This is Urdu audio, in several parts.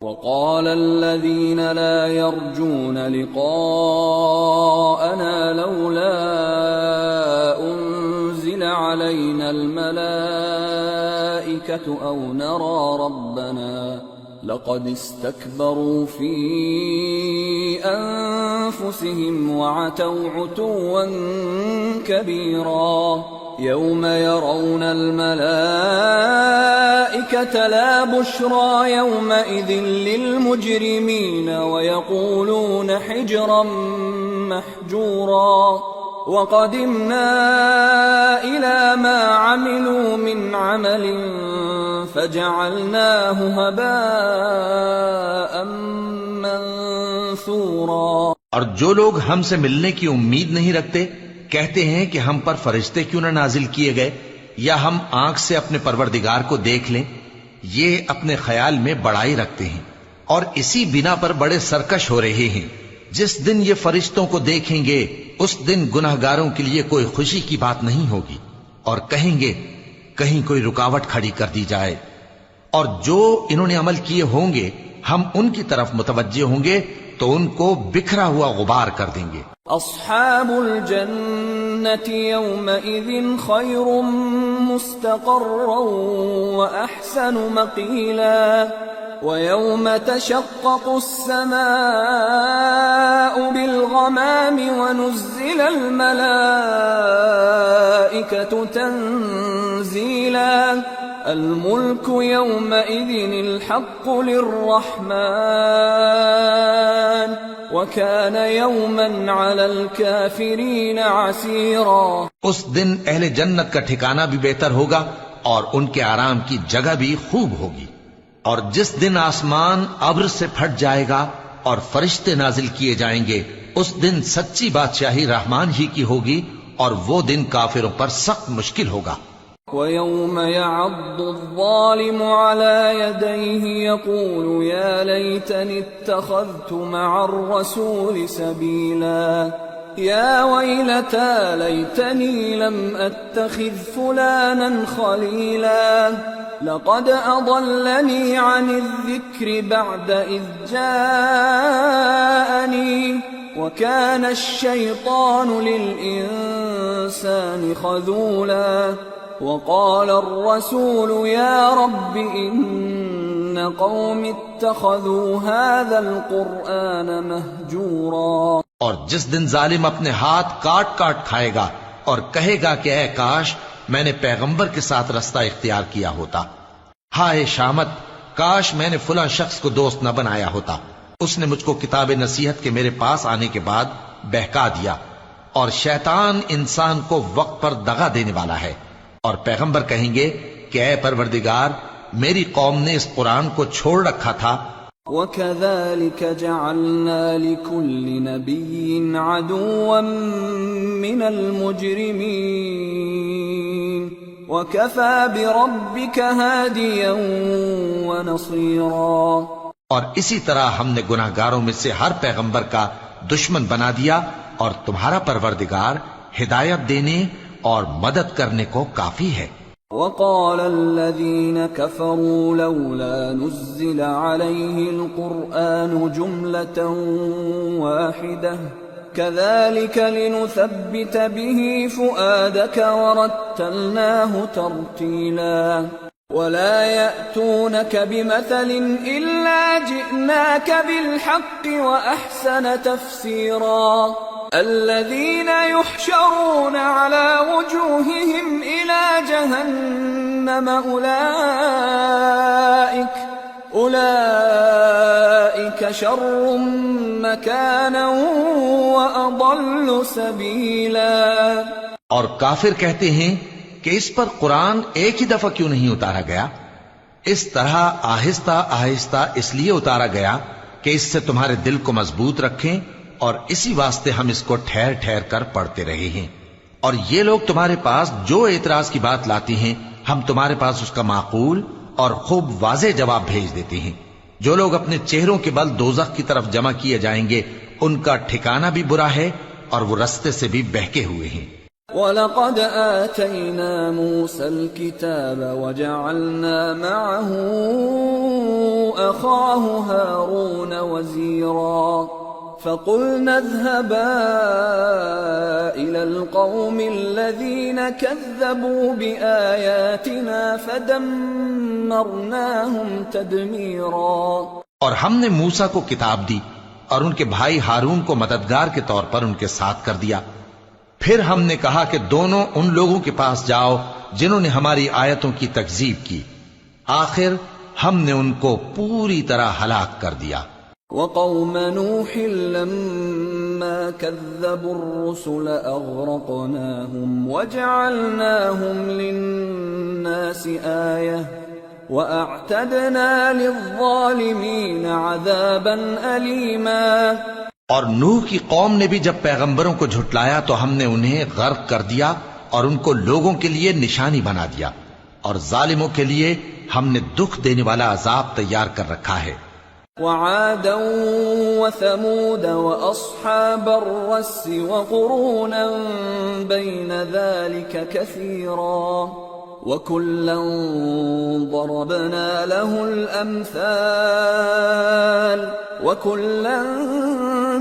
وقال الذين لا يرجون لقاءنا لولا أنزل علينا الملائكة أو نرى ربنا لقد استكبروا في أنفسهم وعتوا عتوا كبيرا يوم يرون الملائكة لا بشرى يومئذ للمجرمين ويقولون حجرا محجورا وقدمنا إلى ما عملوا من عمل فجعلناه هباء منثورا۔ اور جو لوگ ہم سے ملنے کی امید نہیں رکھتے کہتے ہیں کہ ہم پر فرشتے کیوں نہ نازل کیے گئے یا ہم آنکھ سے اپنے پروردگار کو دیکھ لیں، یہ اپنے خیال میں بڑائی رکھتے ہیں اور اسی بنا پر بڑے سرکش ہو رہے ہیں۔ جس دن یہ فرشتوں کو دیکھیں گے اس دن گناہگاروں کے لیے کوئی خوشی کی بات نہیں ہوگی اور کہیں گے کہیں کوئی رکاوٹ کھڑی کر دی جائے، اور جو انہوں نے عمل کیے ہوں گے ہم ان کی طرف متوجہ ہوں گے تو ان کو بکھرا ہوا غبار کر دیں گے۔ اصحاب الجنة يومئذ خير مستقرا واحسن مقيلا ويوم تشقق السماء بالغمام ونزل الملائكة تنزيلا الملك يومئذ الحق للرحمن وكان يوما على الكافرين عسيرا۔ اس دن اہل جنت کا ٹھکانہ بھی بہتر ہوگا اور ان کے آرام کی جگہ بھی خوب ہوگی، اور جس دن آسمان ابر سے پھٹ جائے گا اور فرشتے نازل کیے جائیں گے اس دن سچی بادشاہی رحمان ہی کی ہوگی اور وہ دن کافروں پر سخت مشکل ہوگا۔ وَيَوْمَ يَعَضُّ الظَّالِمُ عَلَى يَدَيْهِ يَقُولُ يَا لَيْتَنِي اتَّخَذْتُ مَعَ الرَّسُولِ سَبِيلًا يَا وَيْلَتَى لَيْتَنِي لَمْ أَتَّخِذْ فُلَانًا خَلِيلًا لَقَدْ أَضَلَّنِي عَنِ الذِّكْرِ بَعْدَ إِذْ جَاءَنِي وَكَانَ الشَّيْطَانُ لِلْإِنسَانِ خَذُولًا وقال الرسول يا رب إن قوم اتخذوا هذا القرآن مهجورا۔ اور جس دن ظالم اپنے ہاتھ کاٹ کاٹ کھائے گا اور کہے گا کہ اے کاش میں نے پیغمبر کے ساتھ رستہ اختیار کیا ہوتا، ہائے شامت کاش میں نے فلاں شخص کو دوست نہ بنایا ہوتا، اس نے مجھ کو کتاب نصیحت کے میرے پاس آنے کے بعد بہکا دیا۔ اور شیطان انسان کو وقت پر دغا دینے والا ہے، اور پیغمبر کہیں گے کہ اے پروردگار میری قوم نے اس قرآن کو چھوڑ رکھا تھا۔ وَكَذَلِكَ جَعَلْنَا لِكُلِّ نَبِيٍّ عَدُوًّا مِّنَ الْمُجْرِمِينَ وَكَفَى بِرَبِّكَ هَادِيًا وَنَصِيرًا۔ اور اسی طرح ہم نے گناہگاروں میں سے ہر پیغمبر کا دشمن بنا دیا، اور تمہارا پروردگار ہدایت دینے اور مدد کرنے کو کافی ہے۔ وقال الذين كفروا لولا نزل عليه القرآن جملة واحدة كذلك لنثبت به فؤادك ورتلناه ترتيلا ولا يأتونك بمثل إلا جئناك بالحق وأحسن تفسيرا الذين يحشرون على وجوههم إلى جهنم أولئك شر مكانا وأضل سبيلا۔ اور کافر کہتے ہیں کہ اس پر قرآن ایک ہی دفعہ کیوں نہیں اتارا گیا؟ اس طرح آہستہ آہستہ اس لیے اتارا گیا کہ اس سے تمہارے دل کو مضبوط رکھیں، اور اسی واسطے ہم اس کو ٹھہر ٹھہر کر پڑھتے رہے ہیں۔ اور یہ لوگ تمہارے پاس جو اعتراض کی بات لاتی ہیں ہم تمہارے پاس اس کا معقول اور خوب واضح جواب بھیج دیتے ہیں۔ جو لوگ اپنے چہروں کے بل دوزخ کی طرف جمع کیے جائیں گے ان کا ٹھکانہ بھی برا ہے اور وہ رستے سے بھی بہکے ہوئے ہیں۔ وَلَقَدْ آتَيْنَا مُوسَى الْكِتَابَ وَجَعَلْنَا مَعَهُ أَخَاهُ هَارُونَ وَزِيرًا فَقُلْنَا اذْهَبَا إِلَى الْقَوْمِ الَّذِينَ كَذَّبُوا بِآيَاتِنَا فَدَمَّرْنَاهُمْ تَدْمِيرًا۔ اور ہم نے موسیٰ کو کتاب دی اور ان کے بھائی ہارون کو مددگار کے طور پر ان کے ساتھ کر دیا۔ پھر ہم نے کہا کہ دونوں ان لوگوں کے پاس جاؤ جنہوں نے ہماری آیتوں کی تکذیب کی، آخر ہم نے ان کو پوری طرح ہلاک کر دیا۔ وَقَوْمَ نُوحٍ لَمَّا كَذَّبُوا الرُّسُلَ أَغْرَقْنَاهُمْ وَجَعَلْنَاهُمْ لِلنَّاسِ آيَةً وَأَعْتَدْنَا لِلظَّالِمِينَ عَذَابًا أَلِيمًا۔ اور نوح کی قوم نے بھی جب پیغمبروں کو جھٹلایا تو ہم نے انہیں غرق کر دیا اور ان کو لوگوں کے لیے نشانی بنا دیا، اور ظالموں کے لیے ہم نے دکھ دینے والا عذاب تیار کر رکھا ہے۔ وعادا وثمود وأصحاب الرس وقرونا بين ذلك كثيرا وكلا ضربنا له الأمثال وكلا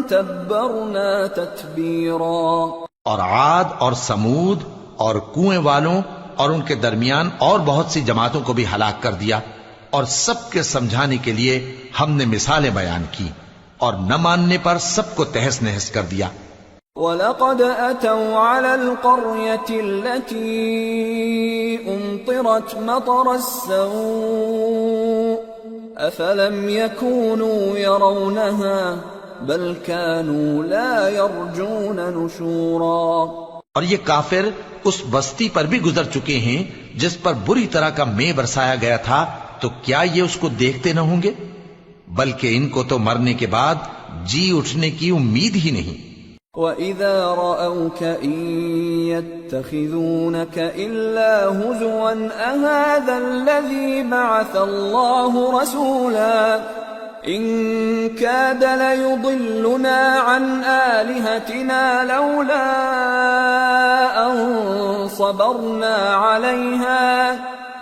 تبرنا تتبیرا۔ اور عاد اور سمود اور کنویں والوں اور ان کے درمیان اور بہت سی جماعتوں کو بھی ہلاک کر دیا، اور سب کے سمجھانے کے لیے ہم نے مثالیں بیان کی، اور نہ ماننے پر سب کو تہس نہس کر دیا۔ وَلَقَدْ أَتَوْا عَلَى الْقَرْيَةِ الَّتِي أُمْطِرَتْ مَطَرَ السَّوْءِ أَفَلَمْ يَكُونُوا يَرَوْنَهَا بَلْ كَانُوا لَا يَرْجُونَ نُشُورًا۔ اور یہ کافر اس بستی پر بھی گزر چکے ہیں جس پر بری طرح کا مے برسایا گیا تھا، تو کیا یہ اس کو دیکھتے نہ ہوں گے؟ بلکہ ان کو تو مرنے کے بعد جی اٹھنے کی امید ہی نہیں۔ وَإِذَا رَأَوْكَ إِن يَتَّخِذُونَكَ إِلَّا هُزُوًا أَهَذَا الَّذِي بَعَثَ اللَّهُ رَسُولًا إِن كَادَ لَيُضِلُّنَا عَنْ آلِهَتِنَا لَوْلَا أَن صَبَرْنَا عَلَيْهَا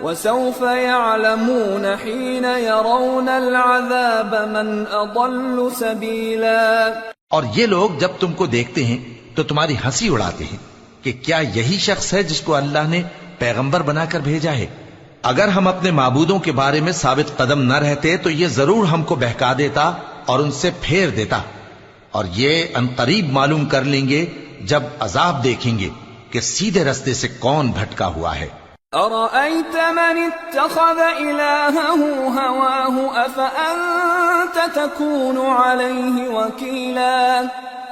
وَسَوْفَ يَعْلَمُونَ حِينَ يَرَوْنَ الْعَذَابَ مَنْ أَضَلُّ سَبِيلًا۔ اور یہ لوگ جب تم کو دیکھتے ہیں تو تمہاری ہنسی اڑاتے ہیں کہ کیا یہی شخص ہے جس کو اللہ نے پیغمبر بنا کر بھیجا ہے؟ اگر ہم اپنے معبودوں کے بارے میں ثابت قدم نہ رہتے تو یہ ضرور ہم کو بہکا دیتا اور ان سے پھیر دیتا، اور یہ عنقریب معلوم کر لیں گے جب عذاب دیکھیں گے کہ سیدھے رستے سے کون بھٹکا ہوا ہے۔ أَرَأَيْتَ مَنِ اتَّخَذَ إِلَٰهَهُ هَوَاهُ أَفَأَنتَ تَكُونُ عَلَيْهِ وَكِيلًا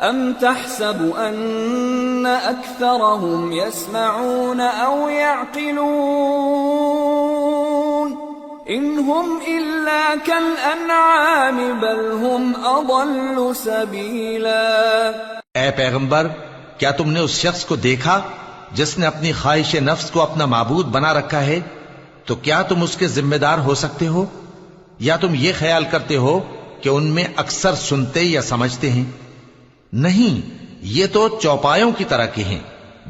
أَمْ تَحْسَبُ أَنَّ أَكْثَرَهُمْ يَسْمَعُونَ أَوْ يَعْقِلُونَ إِنْ هُمْ إِلَّا كَالْأَنْعَامِ بَلْ هُمْ أَضَلُّ سَبِيلًا۔ اے پیغمبر، کیا تم نے اس شخص کو دیکھا جس نے اپنی خواہش نفس کو اپنا معبود بنا رکھا ہے؟ تو کیا تم اس کے ذمہ دار ہو سکتے ہو؟ یا تم یہ خیال کرتے ہو کہ ان میں اکثر سنتے یا سمجھتے ہیں؟ نہیں، یہ تو چوپایوں کی طرح کے ہیں،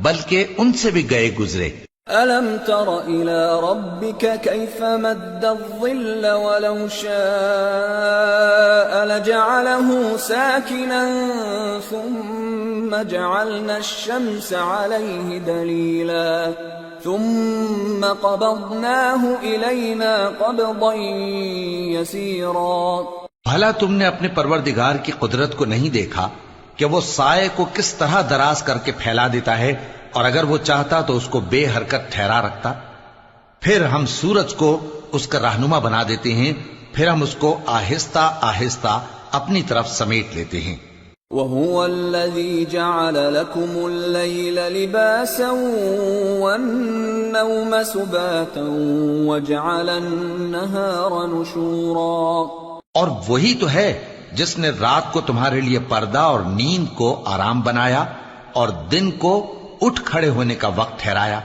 بلکہ ان سے بھی گئے گزرے۔ أَلَمْ تَرَ إِلَى رَبِّكَ كَيْفَ مَدَّ الظِّلَّ وَلَوْ شَاءَ لَجَعَلَهُ سَاكِنًا ثُمَّ جَعَلْنَا الشَّمْسَ عَلَيْهِ دَلِيلًا ثُمَّ قَبَضْنَاهُ إِلَيْنَا قَبْضًا يَسِيرًا۔ بھلا تم نے اپنے پروردگار کی قدرت کو نہیں دیکھا کہ وہ سائے کو کس طرح دراز کر کے پھیلا دیتا ہے، اور اگر وہ چاہتا تو اس کو بے حرکت ٹھہرا رکھتا؟ پھر ہم سورج کو اس کا رہنما بنا دیتے ہیں، پھر ہم اس کو آہستہ آہستہ اپنی طرف سمیٹ لیتے ہیں۔ وَهُوَ الَّذِي جَعَلَ لَكُمُ اللَّيْلَ لِبَاسًا وَالنَّوْمَ سُبَاتًا وَجَعَلَ النَّهَارَ نُشُورًا۔ اور وہی تو ہے جس نے رات کو تمہارے لیے پردہ اور نیند کو آرام بنایا اور دن کو اٹھ کھڑے ہونے کا وقت ٹھہرایا۔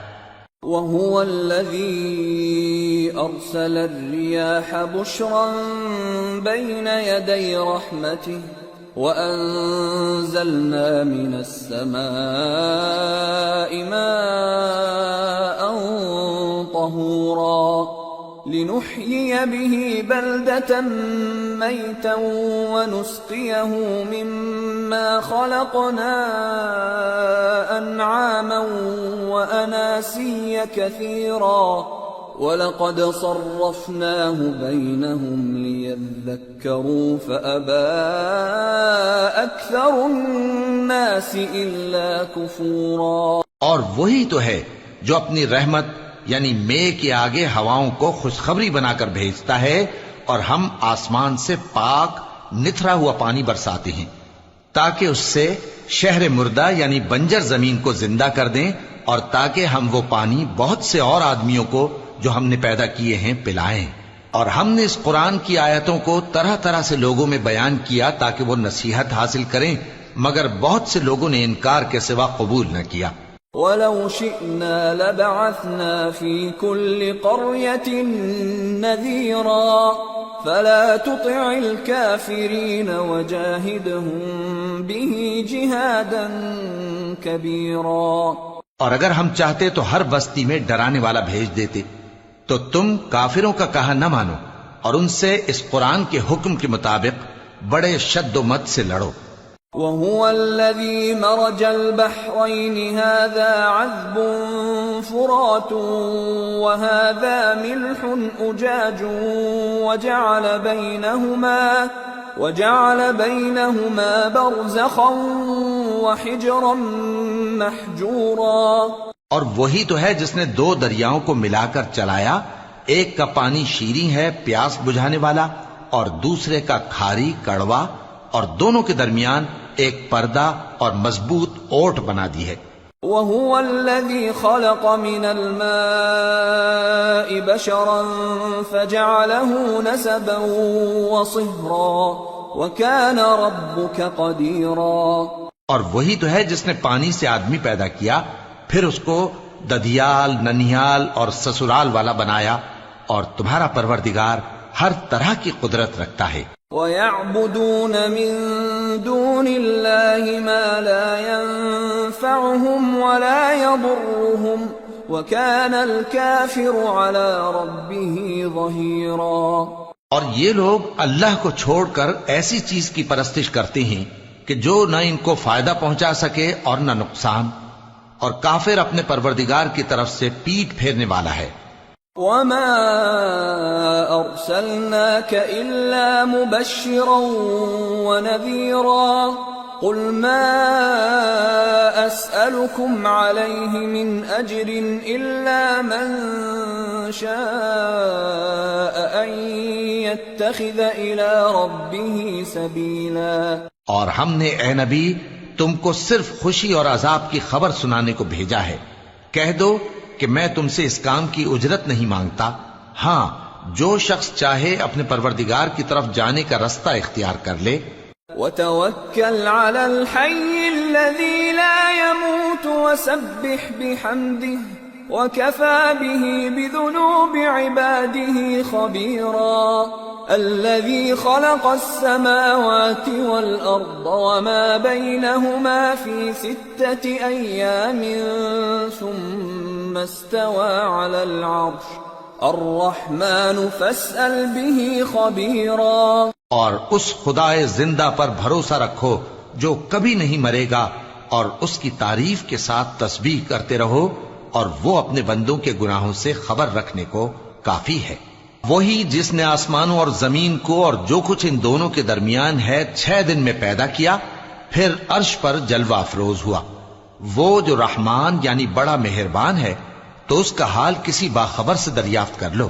وَهُوَ الَّذِي أَرْسَلَ الرِّيَاحَ بُشْرًا بَيْنَ يَدَيْ رَحْمَتِهِ وأنزلنا من السماء ماء طهورا لنحيي به بلدة ميتا ونسقيه مما خلقنا أنعاما وأناسيا كثيرا ولقد صرفناه بينهم ليذكروا فأبى أكثر الناس إلا كفورا. اور وہی تو ہے جو اپنی رحمت یعنی مے کے آگے ہواؤں کو خوشخبری بنا کر بھیجتا ہے اور ہم آسمان سے پاک نتھرا ہوا پانی برساتے ہیں تاکہ اس سے شہر مردہ یعنی بنجر زمین کو زندہ کر دیں اور تاکہ ہم وہ پانی بہت سے اور آدمیوں کو جو ہم نے پیدا کیے ہیں پلائیں. اور ہم نے اس قرآن کی آیتوں کو طرح طرح سے لوگوں میں بیان کیا تاکہ وہ نصیحت حاصل کریں مگر بہت سے لوگوں نے انکار کے سوا قبول نہ کیا. وَلَوْ شِئْنَا لَبَعَثْنَا فِي كُلِّ قَرْيَةٍ نَذِيرًا فَلَا تُطِعِ الْكَافِرِينَ وَجَاهِدْهُمْ بِهِ جِهَادًا كَبِيرًا. اور اگر ہم چاہتے تو ہر بستی میں ڈرانے والا بھیج دیتے تو تم کافروں کا کہا نہ مانو اور ان سے اس قرآن کے حکم کے مطابق بڑے شد و مت سے لڑو. وَهُوَ الَّذِي مَرَجَ الْبَحْرَيْنِ هَذَا عَذْبٌ فُرَاتٌ وَهَذَا مِلْحٌ أُجَاجٌ وَجَعَلَ بَيْنَهُمَا بَرْزَخًا وَحِجْرًا مَحْجُورًا. اور وہی تو ہے جس نے دو دریاؤں کو ملا کر چلایا، ایک کا پانی شیریں ہے پیاس بجھانے والا اور دوسرے کا کھاری کڑوا، اور دونوں کے درمیان ایک پردہ اور مضبوط اوٹ بنا دی ہے. وَهُوَ الَّذِي خَلَقَ مِنَ الْمَاءِ بَشَرًا فَجَعَلَهُ نَسَبًا وَصِهْرًا وَكَانَ رَبُّكَ قَدِيرًا. اور وہی تو ہے جس نے پانی سے آدمی پیدا کیا پھر اس کو ددیال ننیال اور سسرال والا بنایا، اور تمہارا پروردگار ہر طرح کی قدرت رکھتا ہے. وَيَعْبُدُونَ مِن دُونِ اللَّهِ مَا لَا يَنفَعُهُمْ وَلَا يَضُرُّهُمْ وَكَانَ الْكَافِرُ عَلَى رَبِّهِ ظَهِيرًا. اور یہ لوگ اللہ کو چھوڑ کر ایسی چیز کی پرستش کرتے ہیں کہ جو نہ ان کو فائدہ پہنچا سکے اور نہ نقصان، اور کافر اپنے پروردگار کی طرف سے پیٹ پھیرنے والا ہے. وَمَا أَرْسَلْنَاكَ إِلَّا مُبَشِّرًا وَنَذِيرًا قُلْ مَا أَسْأَلُكُمْ عَلَيْهِ مِنْ أَجْرٍ إِلَّا مَنْ شَاءَ أَنْ يَتَّخِذَ إِلَى رَبِّهِ سَبِيلًا. اور ہم نے اے نبی تم کو صرف خوشی اور عذاب کی خبر سنانے کو بھیجا ہے. کہہ دو کہ میں تم سے اس کام کی اجرت نہیں مانگتا، ہاں جو شخص چاہے اپنے پروردگار کی طرف جانے کا رستہ اختیار کر لے. وَتَوَكَّلْ عَلَى الْحَيِّ الَّذِي لَا يَمُوتُ وَسَبِّحْ بِحَمْدِهِ وَكَفَى بِهِ بِذُنُوبِ عِبَادِهِ خَبِيرًا. الَّذِي خَلَقَ السَّمَاوَاتِ وَالْأَرْضَ وَمَا بَيْنَهُمَا فِي 6 أَيَّامٍ ثُمَّ اسْتَوَى عَلَى الْعَرْشِ الرَّحْمَنُ فَاسْأَلْ بِهِ خَبِيرًا. اور اس خدائے زندہ پر بھروسہ رکھو جو کبھی نہیں مرے گا، اور اس کی تعریف کے ساتھ تسبیح کرتے رہو، اور وہ اپنے بندوں کے گناہوں سے خبر رکھنے کو کافی ہے. وہی جس نے آسمانوں اور زمین کو اور جو کچھ ان دونوں کے درمیان ہے 6 دن میں پیدا کیا، پھر عرش پر جلوہ افروز ہوا. وہ جو رحمان یعنی بڑا مہربان ہے، تو اس کا حال کسی باخبر سے دریافت کر لو.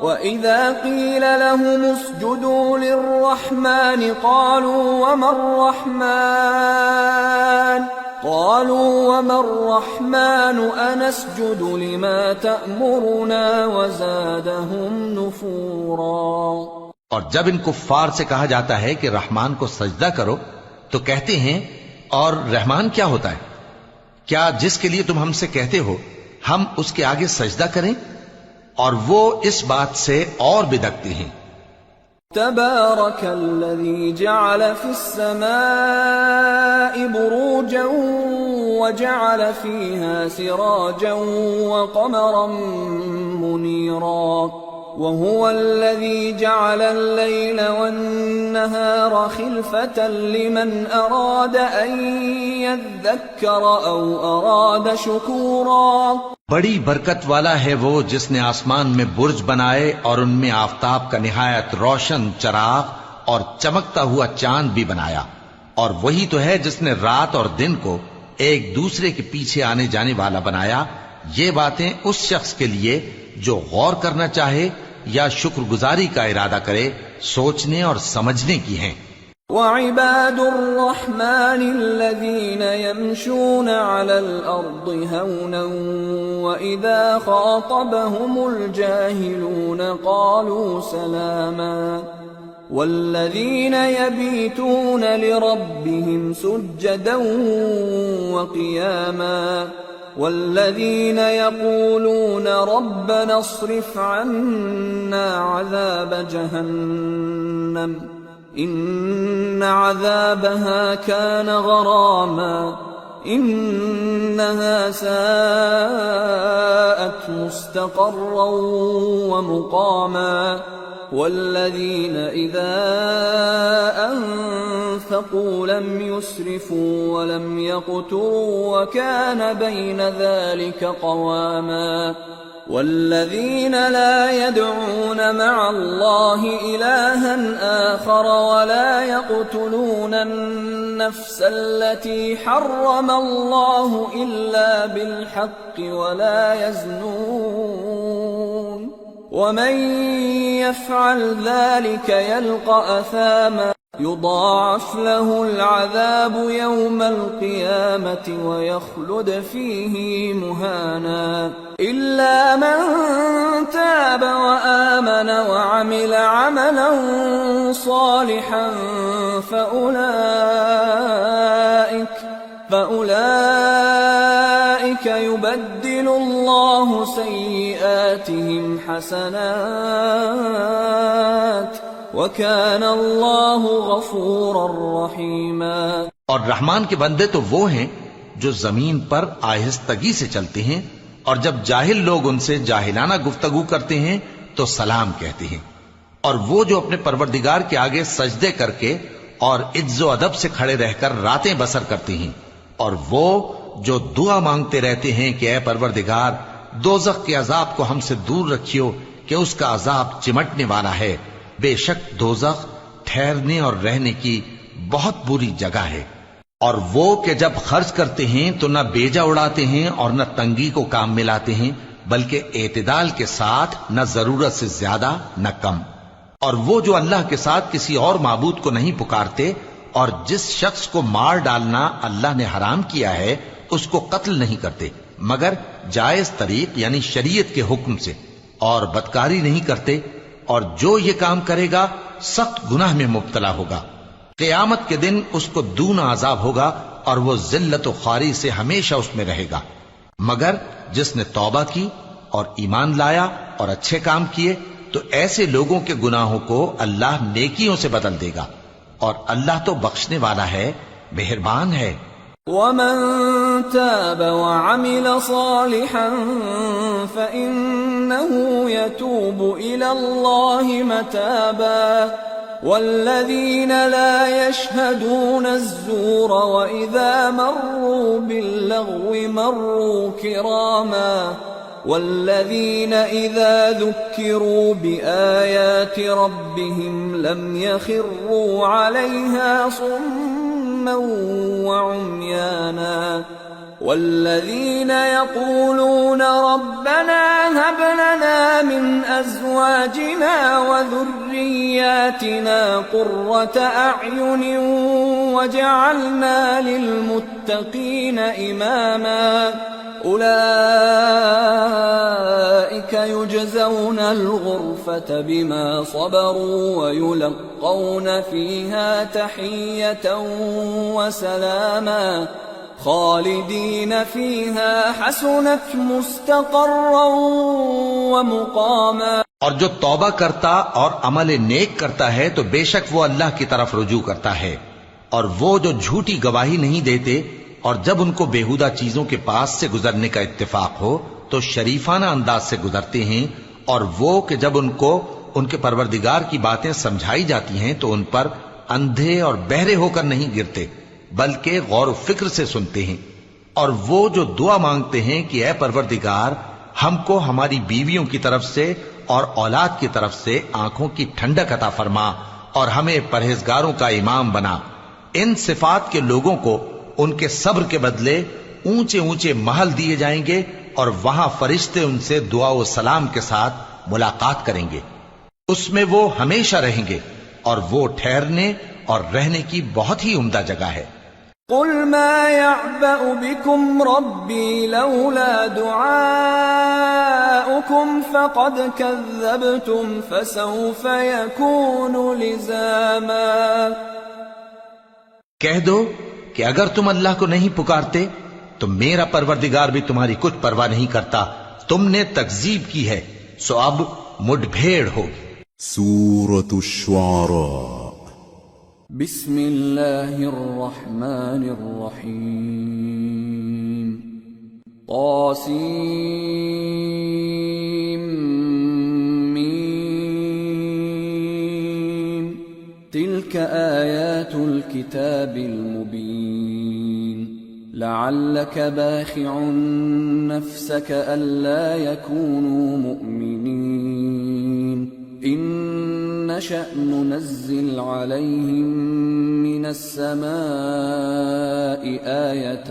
وَإِذَا قِيلَ لَهُمُ اسْجُدُوا لِلرَّحْمَنِ قَالُوا وَمَا الرَّحْمَنُ أَنَسْجُدُ لِمَا تَأْمُرُنَا وَزَادَهُمْ نُفُورًا. اور جب ان کفار سے کہا جاتا ہے کہ رحمان کو سجدہ کرو تو کہتے ہیں اور رحمان کیا ہوتا ہے؟ کیا جس کے لیے تم ہم سے کہتے ہو ہم اس کے آگے سجدہ کریں؟ اور وہ اس بات سے اور بدکتے ہیں. تبارك الذي جعل في السماء بروجا وجعل فيها سراجا وقمرا منيرا وهو الذي جعل الليل والنهار خلفة لمن أراد أن يذكر أو أراد شكورا. بڑی برکت والا ہے وہ جس نے آسمان میں برج بنائے اور ان میں آفتاب کا نہایت روشن چراغ اور چمکتا ہوا چاند بھی بنایا، اور وہی تو ہے جس نے رات اور دن کو ایک دوسرے کے پیچھے آنے جانے والا بنایا. یہ باتیں اس شخص کے لیے جو غور کرنا چاہے یا شکر گزاری کا ارادہ کرے سوچنے اور سمجھنے کی ہیں. وعباد الرحمن الذين يمشون على الأرض هونا وإذا خاطبهم الجاهلون قالوا سلاما والذين يبيتون لربهم سجدا وقياما والذين يقولون ربنا اصرف عنا عذاب جهنم إن عذابها كان غراما إنها ساءت مستقرا ومقاما والذين إذا أنفقوا لم يسرفوا ولم يقتروا وكان بين ذلك قواما والذين لا يدعون مع الله إلها آخر ولا يقتلون النفس التي حرم الله إلا بالحق ولا يزنون ومن يفعل ذلك يلقى أثاما يضاعف له العذاب يوم القيامة ويخلد فيه مهانا إلا من تاب وآمن وعمل عملا صالحا فأولئك يبدل الله سيئاتهم حسنات وَكَانَ اللَّهُ غَفُورًا رَحِيمًا. اور رحمان کے بندے تو وہ ہیں جو زمین پر آہستگی سے چلتے ہیں، اور جب جاہل لوگ ان سے جاہلانہ گفتگو کرتے ہیں تو سلام کہتے ہیں، اور وہ جو اپنے پروردگار کے آگے سجدے کر کے اور عز و ادب سے کھڑے رہ کر راتیں بسر کرتے ہیں، اور وہ جو دعا مانگتے رہتے ہیں کہ اے پروردگار دوزخ کے عذاب کو ہم سے دور رکھیو کہ اس کا عذاب چمٹنے والا ہے. بے شک دوزخ ٹھہرنے اور رہنے کی بہت بری جگہ ہے. اور وہ کہ جب خرچ کرتے ہیں تو نہ بیجا اڑاتے ہیں اور نہ تنگی کو کام میں لاتے ہیں، بلکہ اعتدال کے ساتھ نہ ضرورت سے زیادہ نہ کم. اور وہ جو اللہ کے ساتھ کسی اور معبود کو نہیں پکارتے، اور جس شخص کو مار ڈالنا اللہ نے حرام کیا ہے اس کو قتل نہیں کرتے مگر جائز طریق یعنی شریعت کے حکم سے، اور بدکاری نہیں کرتے، اور جو یہ کام کرے گا سخت گناہ میں مبتلا ہوگا. قیامت کے دن اس کو دونا عذاب ہوگا اور وہ ذلت و خواری سے ہمیشہ اس میں رہے گا. مگر جس نے توبہ کی اور ایمان لایا اور اچھے کام کیے تو ایسے لوگوں کے گناہوں کو اللہ نیکیوں سے بدل دے گا، اور اللہ تو بخشنے والا ہے، مہربان ہے. وَمَن تَابَ وَعَمِلَ صَالِحًا فَإِنَّهُ يَتُوبُ إِلَى اللَّهِ مَتَابًا وَالَّذِينَ لَا يَشْهَدُونَ الزُّورَ وَإِذَا مَرُّوا بِاللَّغْوِ مَرُّوا كِرَامًا وَالَّذِينَ إِذَا ذُكِّرُوا بِآيَاتِ رَبِّهِمْ لَمْ يَخِرُّوا عَلَيْهَا صُمًّا وَعُمْيَانًا وَالَّذِينَ يَقُولُونَ رَبَّنَا هَبْ لَنَا مِنْ أَزْوَاجِنَا وَذُرِّيَّاتِنَا قُرَّةَ أَعْيُنٍ وَاجْعَلْنَا لِلْمُتَّقِينَ إِمَامًا أُولَئِكَ يُجْزَوْنَ الْغُرْفَةَ بِمَا صَبَرُوا وَيُلَقَّوْنَ فِيهَا تَحِيَّةً وَسَلَامًا خالدين فيها حسنت مستقرا ومقاما. اور جو توبہ کرتا اور عمل نیک کرتا ہے تو بے شک وہ اللہ کی طرف رجوع کرتا ہے، اور وہ جو جھوٹی گواہی نہیں دیتے اور جب ان کو بےہودہ چیزوں کے پاس سے گزرنے کا اتفاق ہو تو شریفانہ انداز سے گزرتے ہیں، اور وہ کہ جب ان کو ان کے پروردگار کی باتیں سمجھائی جاتی ہیں تو ان پر اندھے اور بہرے ہو کر نہیں گرتے بلکہ غور و فکر سے سنتے ہیں، اور وہ جو دعا مانگتے ہیں کہ اے پروردگار ہم کو ہماری بیویوں کی طرف سے اور اولاد کی طرف سے آنکھوں کی ٹھنڈک عطا فرما اور ہمیں پرہیزگاروں کا امام بنا، ان صفات کے لوگوں کو ان کے صبر کے بدلے اونچے اونچے محل دیے جائیں گے، اور وہاں فرشتے ان سے دعا و سلام کے ساتھ ملاقات کریں گے، اس میں وہ ہمیشہ رہیں گے، اور وہ ٹھہرنے اور رہنے کی بہت ہی عمدہ جگہ ہے۔ قل ما يعبأ بكم ربي لولا دعاؤكم فقد كذبتم فسوف يكون لزاما۔ کہہ دو کہ اگر تم اللہ کو نہیں پکارتے تو میرا پروردگار بھی تمہاری کچھ پرواہ نہیں کرتا، تم نے تکذیب کی ہے سو اب مڈ بھیڑ ہوگی۔ سورة الشعراء۔ بسم اللہ الرحمن الرحیم۔ طاسیم میم۔ تلك آیات الكتاب المبین۔ لعلك باخع نفسك ألا يكونوا مؤمنين إن نشأ ننزل عليهم من السماء آية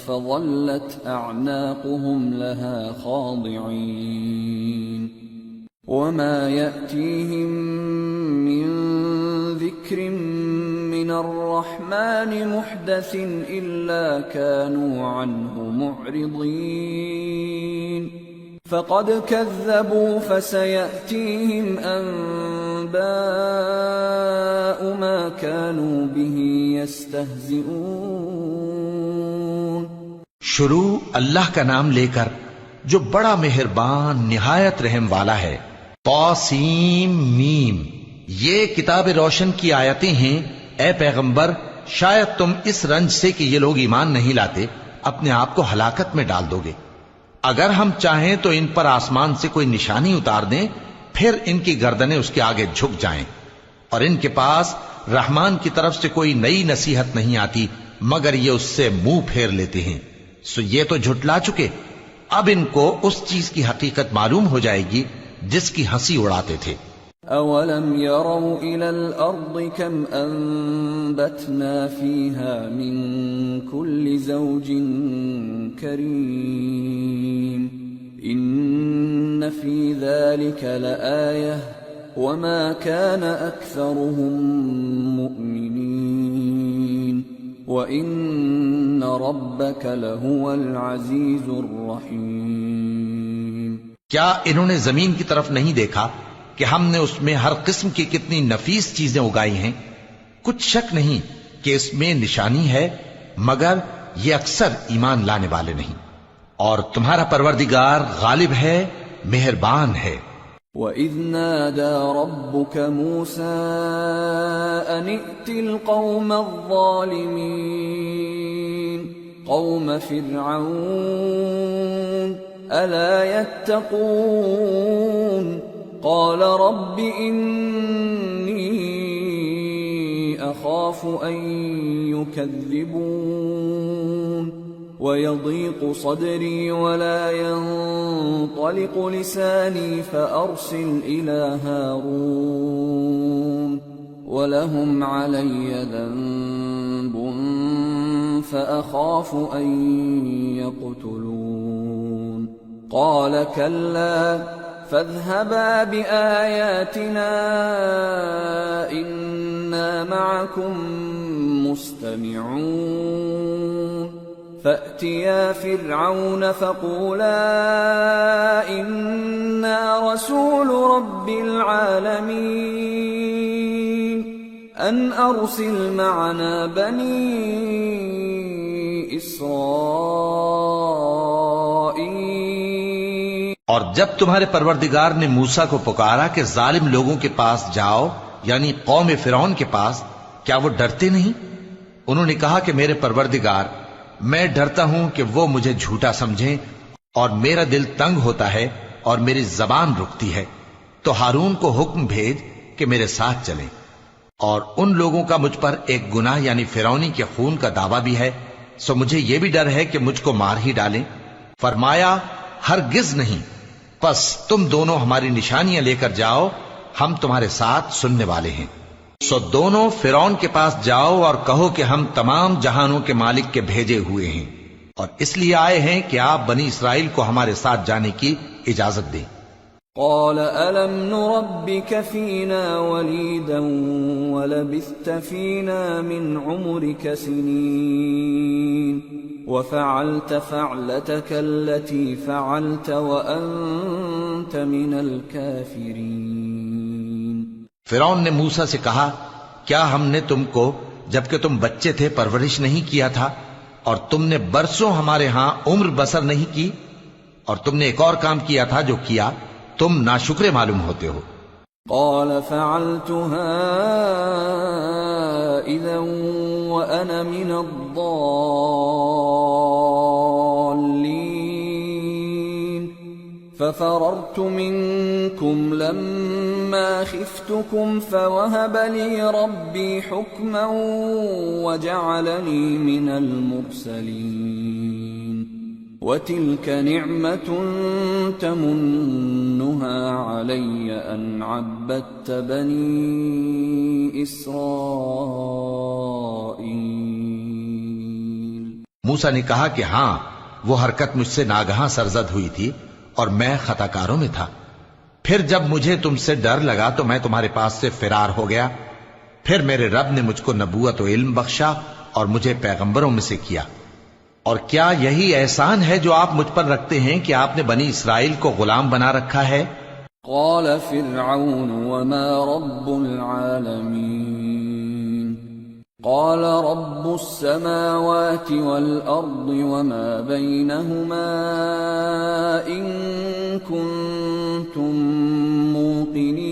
فظلت أعناقهم لها خاضعين وما يأتيهم من ذكر من الرحمن محدث إلا كانوا عنه معرضين فقد كذبوا فسيأتيهم أنباء ما كانوا به يستهزئون۔ شروع اللہ کا نام لے کر جو بڑا مہربان نہایت رحم والا ہے۔ طاسیم میم، یہ کتاب روشن کی آیتیں ہیں۔ اے پیغمبر شاید تم اس رنج سے کہ یہ لوگ ایمان نہیں لاتے اپنے آپ کو ہلاکت میں ڈال دو گے۔ اگر ہم چاہیں تو ان پر آسمان سے کوئی نشانی اتار دیں پھر ان کی گردنیں اس کے آگے جھک جائیں، اور ان کے پاس رحمان کی طرف سے کوئی نئی نصیحت نہیں آتی مگر یہ اس سے منہ پھیر لیتے ہیں، سو یہ تو جھٹلا چکے، اب ان کو اس چیز کی حقیقت معلوم ہو جائے گی جس کی ہنسی اڑاتے تھے۔ أَوَلَمْ يَرَوْا إِلَى الْأَرْضِ كَمْ أَنبَتْنَا فِيهَا مِن كُلِّ زَوْجٍ كَرِيمٍ إِنَّ فِي ذَلِكَ لَآيَةً وَمَا كَانَ أَكْثَرُهُم مُؤْمِنِينَ وَإِنَّ رَبَّكَ لَهُوَ الْعَزِيزُ الرَّحِيمُ۔ کیا انہوں نے زمین کی طرف نہیں دیکھا کہ ہم نے اس میں ہر قسم کی کتنی نفیس چیزیں اگائی ہیں؟ کچھ شک نہیں کہ اس میں نشانی ہے مگر یہ اکثر ایمان لانے والے نہیں، اور تمہارا پروردگار غالب ہے، مہربان ہے۔ وَإِذْ نَادَى رَبُّكَ مُوسَىٰ أَنِ ائْتِ الْقَوْمَ الظَّالِمِينَ قَوْمَ فِرْعَوْنَ أَلَا يَتَّقُونَ قال رب إني أخاف أن يكذبون ويضيق صدري ولا ينطلق لساني فأرسل إلى هارون ولهم علي ذنب فأخاف أن يقتلون قال كلا فاذهبا بآياتنا إنا معكم مستمعون فأتيا فرعون فقولا إنا رسول رب العالمين أن أرسل معنا بني إسرائيل اور جب تمہارے پروردگار نے موسیٰ کو پکارا کہ ظالم لوگوں کے پاس جاؤ، یعنی قوم فرعون کے پاس، کیا وہ ڈرتے نہیں؟ انہوں نے کہا کہ میرے پروردگار، میں ڈرتا ہوں کہ وہ مجھے جھوٹا سمجھیں، اور میرا دل تنگ ہوتا ہے اور میری زبان رکتی ہے، تو ہارون کو حکم بھیج کہ میرے ساتھ چلیں۔ اور ان لوگوں کا مجھ پر ایک گناہ یعنی فرعونی کے خون کا دعویٰ بھی ہے، سو مجھے یہ بھی ڈر ہے کہ مجھ کو مار ہی ڈالیں۔ فرمایا ہرگز نہیں، پس تم دونوں ہماری نشانیاں لے کر جاؤ، ہم تمہارے ساتھ سننے والے ہیں۔ سو دونوں فرعون کے پاس جاؤ اور کہو کہ ہم تمام جہانوں کے مالک کے بھیجے ہوئے ہیں، اور اس لیے آئے ہیں کہ آپ بنی اسرائیل کو ہمارے ساتھ جانے کی اجازت دیں۔ قال ألم نربك فينا وليدا ولبثت فينا من عمرك سنين وفعلت فعلتك التي فعلت وأنت من الكافرين۔ فرعون نے موسیٰ سے کہا، کیا ہم نے تم کو جبکہ تم بچے تھے پرورش نہیں کیا تھا، اور تم نے برسوں ہمارے ہاں عمر بسر نہیں کی؟ اور تم نے ایک اور کام کیا تھا جو کیا، تم ناشکرے معلوم ہوتے ہو۔ قال فعلتها إذا وأنا من الضالين ففررت منكم لما خفتكم فوهب لي ربي حكما وجعلني من المرسلين وَتِلْكَ نِعْمَةٌ تَمُنُّهَا عَلَيَّ أَنْ عَبَّدتَّ بَنِي إِسْرَائِيلَ۔ موسیٰ نے کہا کہ ہاں، وہ حرکت مجھ سے ناگہاں سرزد ہوئی تھی اور میں خطا کاروں میں تھا۔ پھر جب مجھے تم سے ڈر لگا تو میں تمہارے پاس سے فرار ہو گیا۔ پھر میرے رب نے مجھ کو نبوت و علم بخشا اور مجھے پیغمبروں میں سے کیا۔ اور کیا یہی احسان ہے جو آپ مجھ پر رکھتے ہیں کہ آپ نے بنی اسرائیل کو غلام بنا رکھا ہے؟ قال فرعون وما رب العالمين قال رب السماوات والأرض وما بينهما إن كنتم موقنين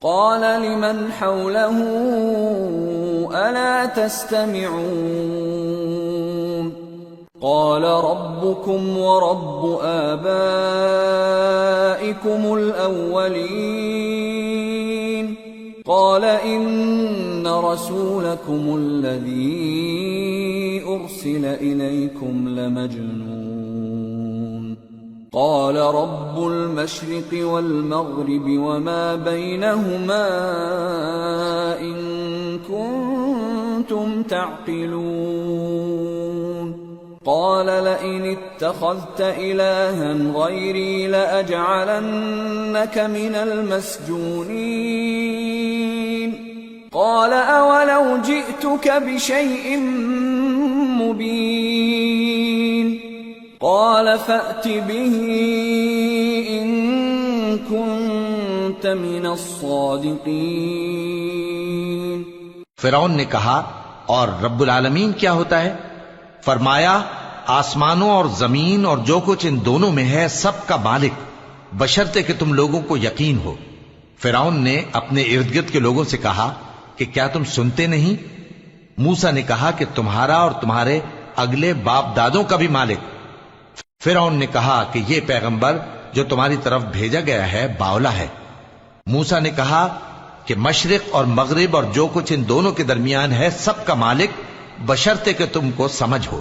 قال لمن حوله ألا تستمعون قال ربكم ورب آبائكم الأولين قال إن رسولكم الذي أرسل إليكم لمجنون قال رب المشرق والمغرب وما بينهما إن كنتم تعقلون قال لئن اتخذت إلها غيري لأجعلنك من المسجونين قال أولو جئتك بشيء مبين قال فأت به إن كنت من الصادقين۔ فرعون نے کہا، اور رب العالمین کیا ہوتا ہے؟ فرمایا، آسمانوں اور زمین اور جو کچھ ان دونوں میں ہے سب کا مالک، بشرطے کہ تم لوگوں کو یقین ہو۔ فرعون نے اپنے ارد گرد کے لوگوں سے کہا کہ کیا تم سنتے نہیں؟ موسیٰ نے کہا کہ تمہارا اور تمہارے اگلے باپ دادوں کا بھی مالک۔ فرعون نے کہا کہ یہ پیغمبر جو تمہاری طرف بھیجا گیا ہے باولا ہے۔ موسیٰ نے کہا کہ مشرق اور مغرب اور جو کچھ ان دونوں کے درمیان ہے سب کا مالک، بشرطے کہ تم کو سمجھ ہو۔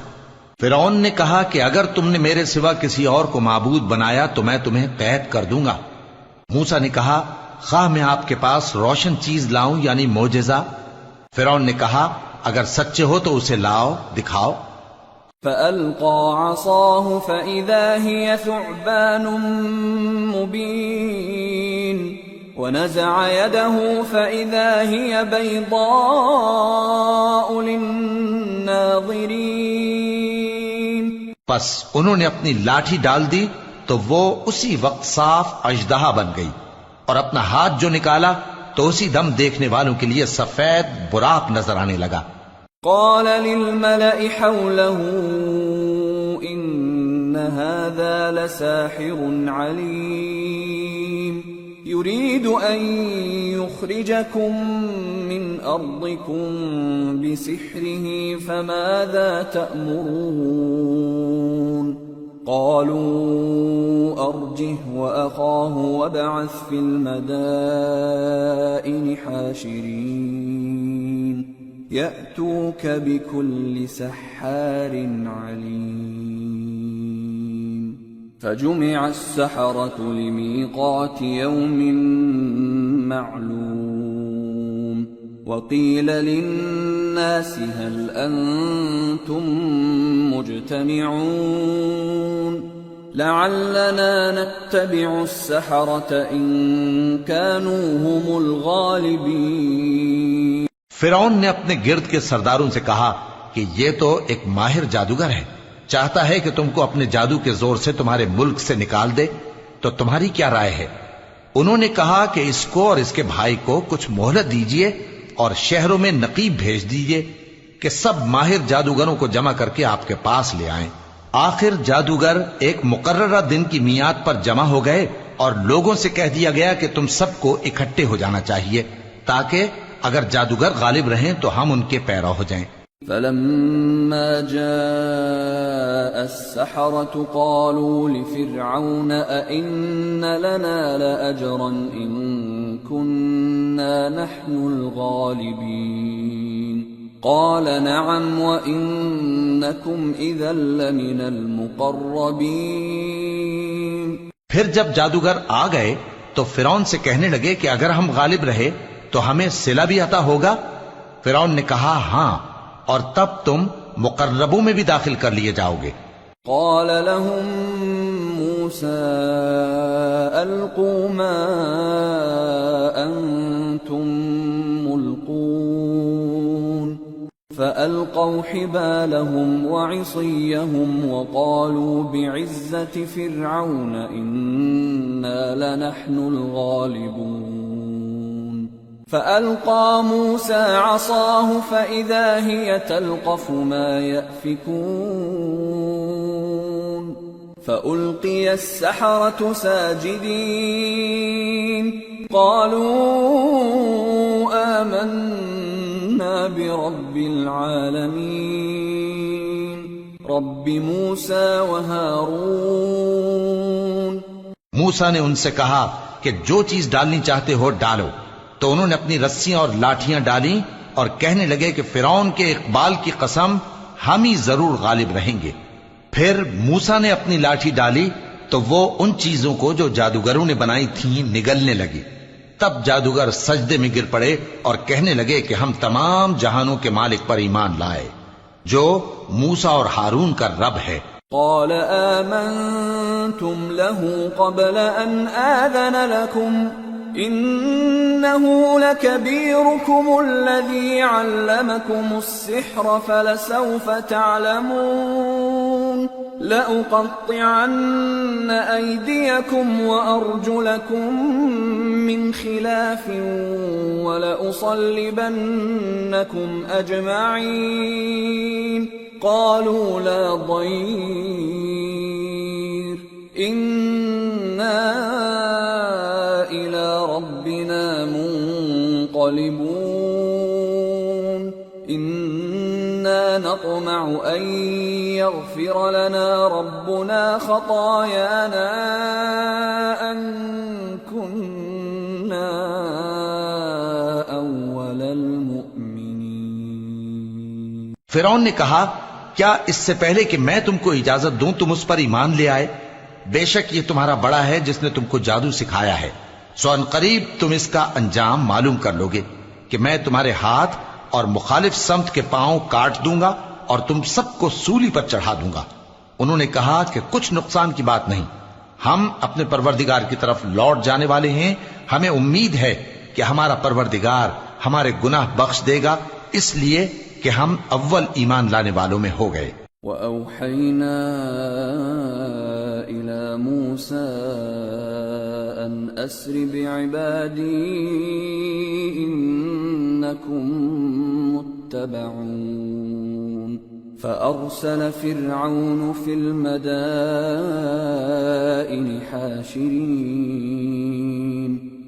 فرعون نے کہا کہ اگر تم نے میرے سوا کسی اور کو معبود بنایا تو میں تمہیں قید کر دوں گا۔ موسیٰ نے کہا، خواہ میں آپ کے پاس روشن چیز لاؤں یعنی معجزہ؟ فرعون نے کہا، اگر سچے ہو تو اسے لاؤ، دکھاؤ۔ فألقى عصاه فإذا هي ثعبان مبين ونزع يده فإذا هي بيضاء للناظرين۔ پس انہوں نے اپنی لاٹھی ڈال دی تو وہ اسی وقت صاف اژدہا بن گئی، اور اپنا ہاتھ جو نکالا تو اسی دم دیکھنے والوں کے لیے سفید براق نظر آنے لگا۔ قال للملأ حوله إن هذا هذا لساحر عليم يريد أن يخرجكم من أرضكم بسحره فماذا تأمرون قالوا أرجه وأخاه وابعث في المدائن حاشرين يأتوك بكل سحار عليم فجمع السحرة لميقات يوم معلوم وقيل للناس هل أنتم مجتمعون لعلنا نتبع السحرة إن كانوا هم الغالبين فرعون نے اپنے گرد کے سرداروں سے کہا کہ یہ تو ایک ماہر جادوگر ہے، چاہتا ہے کہ تم کو اپنے جادو کے زور سے تمہارے ملک سے نکال دے، تو تمہاری کیا رائے ہے؟ انہوں نے کہا کہ اس کو اور اس کے بھائی کو کچھ مہلت دیجئے اور شہروں میں نقیب بھیج دیجئے کہ سب ماہر جادوگروں کو جمع کر کے آپ کے پاس لے آئیں۔ آخر جادوگر ایک مقررہ دن کی میعاد پر جمع ہو گئے اور لوگوں سے کہہ دیا گیا کہ تم سب کو اکٹھے ہو جانا چاہیے تاکہ اگر جادوگر غالب رہیں تو ہم ان کے پیرو ہو جائیں۔ فلما جاء السحرة قالوا لفرعون أئن لنا لأجرا إن كنا نحن الغالبين قال نعم وإنكم إذا لمن المقربين پھر جب جادوگر آ گئے تو فرعون سے کہنے لگے کہ اگر ہم غالب رہے تو ہمیں صلہ بھی عطا ہوگا؟ فرعون نے کہا ہاں، اور تب تم مقربوں میں بھی داخل کر لیے جاؤ گے۔ قال لهم موسى ألقوا ما أنتم ملقون فألقوا حبالهم وعصيهم وقالوا بعزة فرعون إنا لنحن الغالبون فألقى موسى عصاه فإذا هي تلقف ما يأفكون فألقي السحرة ساجدين قالوا آمنا برب العالمين رب موسى وهارون موسیٰ نے ان سے کہا کہ جو چیز ڈالنی چاہتے ہو ڈالو، تو انہوں نے اپنی رسیاں اور لاٹھیاں ڈالیں اور کہنے لگے کہ فرعون کے اقبال کی قسم ہم ہی ضرور غالب رہیں گے۔ پھر موسیٰ نے اپنی لاٹھی ڈالی تو وہ ان چیزوں کو جو جادوگروں نے بنائی تھیں نگلنے لگی۔ تب جادوگر سجدے میں گر پڑے اور کہنے لگے کہ ہم تمام جہانوں کے مالک پر ایمان لائے جو موسیٰ اور ہارون کا رب ہے۔ قال آمنتم له قبل أن آذن لكم إنه لكبيركم الذي علمكم السحر فلسوف تعلمون لأقطعن أيديكم وأرجلكم من خلاف ولأصلبنكم أجمعين قالوا لا ضير إنا إلى ربنا منقلبون إنا نطمع أن يغفر لنا ربنا خطايانا أن كنا أول المؤمنين۔ فرعون نے کہا کیا اس سے پہلے کہ میں تم کو اجازت دوں تم اس پر ایمان لے آئے؟ بے شک یہ تمہارا بڑا ہے جس نے تم کو جادو سکھایا ہے، سو ان قریب تم اس کا انجام معلوم کر لو گے کہ میں تمہارے ہاتھ اور مخالف سمت کے پاؤں کاٹ دوں گا اور تم سب کو سولی پر چڑھا دوں گا۔ انہوں نے کہا کہ کچھ نقصان کی بات نہیں، ہم اپنے پروردگار کی طرف لوٹ جانے والے ہیں، ہمیں امید ہے کہ ہمارا پروردگار ہمارے گناہ بخش دے گا، اس لیے کہ ہم اول ایمان لانے والوں میں ہو گئے۔ وَأَوْحَيْنَا إِلَى مُوسَىٰ أَنْ أَسْرِ بِعِبَادِي إِنَّكُمْ مُتَّبَعُونَ فأرسل فرعون في المدائن حاشرين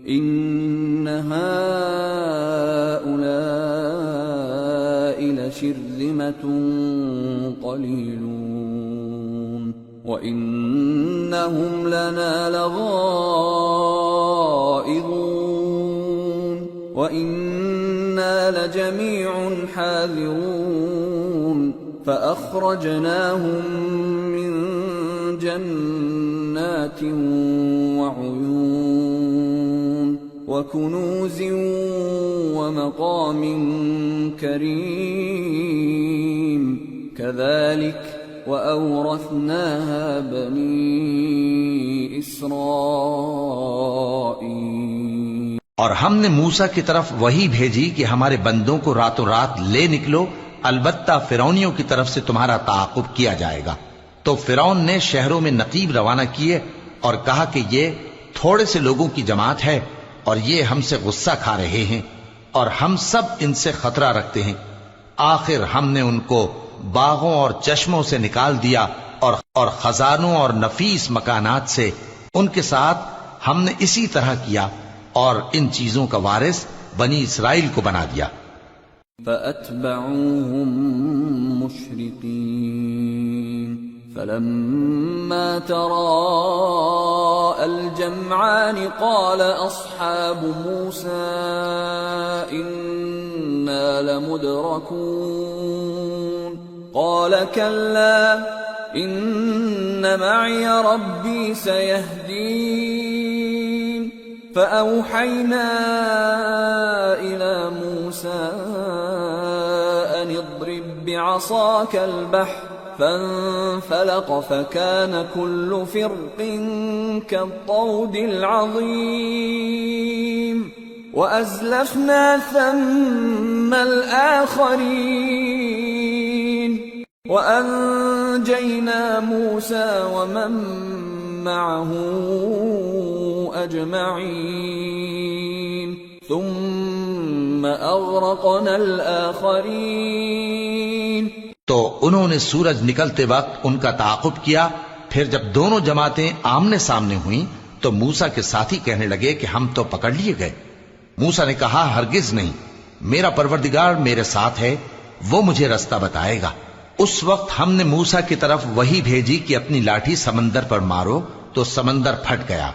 إن هؤلاء لشرذمة قليلون وإنهم لنا لغائظون وإنا لجميع حاذرون فأخرجناهم من جنات وعيون وكنوز ومقام كريم كذلك وأورثناها بني إسرائيل۔ اور ہم نے موسیٰ کی طرف وحی بھیجی کہ ہمارے بندوں کو راتوں رات لے نکلو، البتہ فرعونیوں کی طرف سے تمہارا تعاقب کیا جائے گا۔ تو فرعون نے شہروں میں نقیب روانہ کیے اور کہا کہ یہ تھوڑے سے لوگوں کی جماعت ہے اور یہ ہم سے غصہ کھا رہے ہیں اور ہم سب ان سے خطرہ رکھتے ہیں۔ آخر ہم نے ان کو باغوں اور چشموں سے نکال دیا اور خزانوں اور نفیس مکانات سے۔ ان کے ساتھ ہم نے اسی طرح کیا اور ان چیزوں کا وارث بنی اسرائیل کو بنا دیا۔ فأتبعوهم مشرقين فلما تراءى الجمعان قال أصحاب موسى إنا لمدركون قال كلا إن معي ربي سيهدين فأوحينا إلى موسى أن اضرب بعصاك البحر فانفلق فكان كل فرق كالطود العظيم وأزلفنا ثم الآخرين وأنجينا موسى ومن معه أجمعين ثم أغرقنا الآخرين۔ تو انہوں نے سورج نکلتے وقت ان کا تعاقب کیا۔ پھر جب دونوں جماعتیں آمنے سامنے ہوئیں تو موسیٰ کے ساتھی کہنے لگے کہ ہم تو پکڑ لیے گئے۔ موسیٰ نے کہا ہرگز نہیں، میرا پروردگار میرے ساتھ ہے، وہ مجھے رستہ بتائے گا۔ اس وقت ہم نے موسیٰ کی طرف وحی بھیجی کہ اپنی لاٹھی سمندر پر مارو، تو سمندر پھٹ گیا،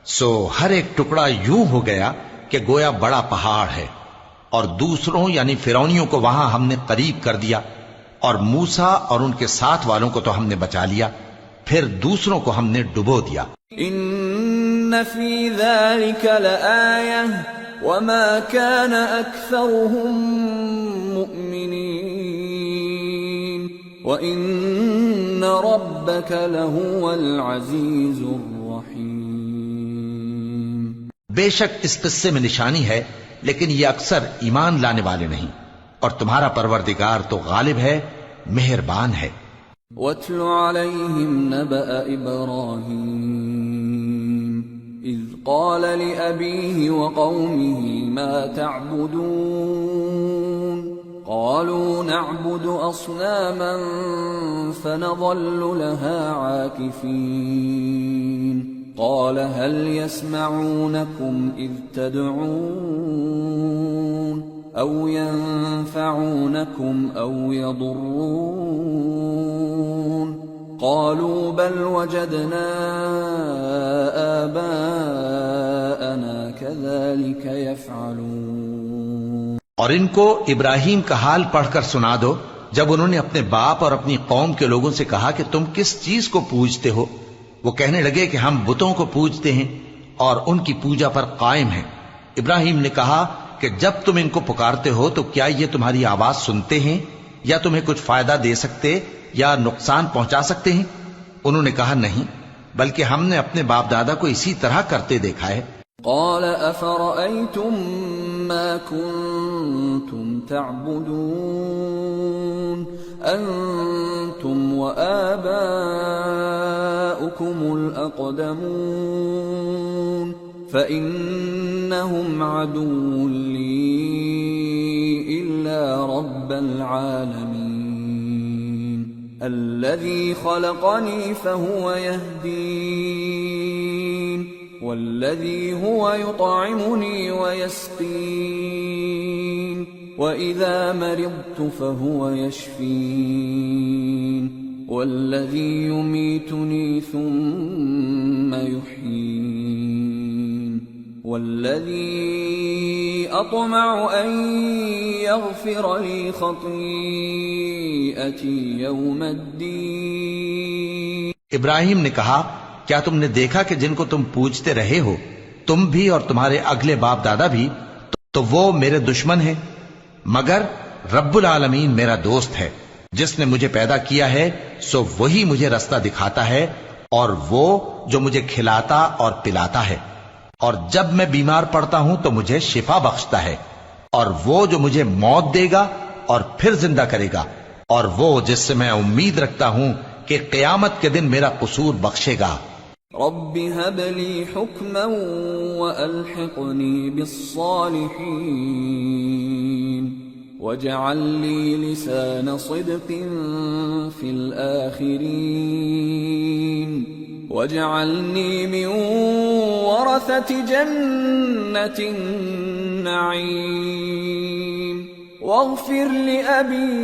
سو ہر ایک ٹکڑا یوں ہو گیا کہ گویا بڑا پہاڑ ہے، اور دوسروں یعنی فرعونیوں کو وہاں ہم نے قریب کر دیا، اور موسیٰ اور ان کے ساتھ والوں کو تو ہم نے بچا لیا، پھر دوسروں کو ہم نے ڈبو دیا۔ ان فی ذلک لآیہ وما كان اکثرهم مؤمنین وان ربک لہو العزیز الرحیم۔ بے شک اس قصے میں نشانی ہے، لیکن یہ اکثر ایمان لانے والے نہیں، اور تمہارا پروردگار تو غالب ہے، مہربان ہے۔ وَاتْلُ عَلَيْهِمْ نَبَأَ إِبْرَاهِيمَ إِذْ قَالَ لِأَبِيهِ وَقَوْمِهِ مَا تَعْبُدُونَ قَالُوا نَعْبُدُ أَصْنَامًا فَنَظَلُّ لَهَا عَاكِفِينَ قَالَ هَلْ يَسْمَعُونَكُمْ إِذْ تَدْعُونَ أَوْ يَنفَعُونَكُمْ أَوْ يَضُرُّونَ قَالُوا بَلْ وَجَدْنَا آبَاءَنَا كَذَلِكَ يَفْعَلُونَ۔ اور ان کو ابراہیم کا حال پڑھ کر سنا دو جب انہوں نے اپنے باپ اور اپنی قوم کے لوگوں سے کہا کہ تم کس چیز کو پوجتے ہو؟ وہ کہنے لگے کہ ہم بتوں کو پوجتے ہیں اور ان کی پوجا پر قائم ہیں۔ ابراہیم نے کہا کہ جب تم ان کو پکارتے ہو تو کیا یہ تمہاری آواز سنتے ہیں یا تمہیں کچھ فائدہ دے سکتے یا نقصان پہنچا سکتے ہیں؟ انہوں نے کہا نہیں، بلکہ ہم نے اپنے باپ دادا کو اسی طرح کرتے دیکھا ہے۔ قال افرأيتم ما كنتم تعبدون انتم وآباؤكم الأقدمون فإنهم عدو لي إلا رب العالمين۔ الذي خلقني فهو يهدين والذي هو يطعمني ويسقين وإذا مرضت فهو يشفين والذي يميتني ثم يحيين والذي أطمع أن يغفر لي خطيئتي يوم الدين. ابراہیم نے کہا کیا تم نے دیکھا کہ جن کو تم پوجتے رہے ہو تم بھی اور تمہارے اگلے باپ دادا بھی تو وہ میرے دشمن ہیں مگر رب العالمین میرا دوست ہے جس نے مجھے پیدا کیا ہے سو وہی مجھے رستہ دکھاتا ہے اور وہ جو مجھے کھلاتا اور پلاتا ہے اور جب میں بیمار پڑتا ہوں تو مجھے شفا بخشتا ہے اور وہ جو مجھے موت دے گا اور پھر زندہ کرے گا اور وہ جس سے میں امید رکھتا ہوں کہ قیامت کے دن میرا قصور بخشے گا. رب هب لي حكما وألحقني بالصالحين واجعل لي لسان صدق في الآخرين واجعلني من ورثة جنة النعيم واغفر لأبي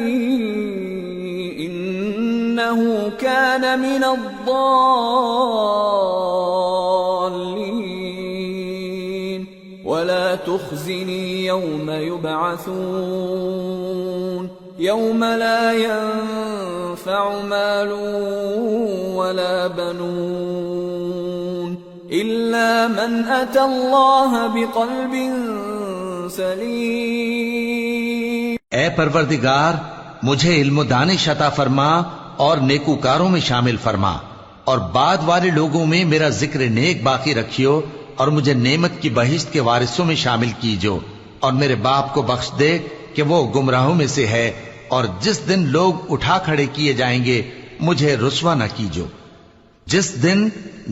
إنه كان من الضالين ولا تخزني يوم يبعثون يوم لا ينفع مال ولا بنون إلا من أتى الله بقلب سليم. اے پروردگار مجھے علم و دانش عطا فرما اور نیکوکاروں میں شامل فرما اور بعد والے لوگوں میں میرا ذکر نیک باقی رکھیو اور مجھے نعمت کی بہشت کے وارثوں میں شامل کیجو اور میرے باپ کو بخش دے کہ وہ گمراہوں میں سے ہے اور جس دن لوگ اٹھا کھڑے کیے جائیں گے مجھے رسوا نہ کیجو جس دن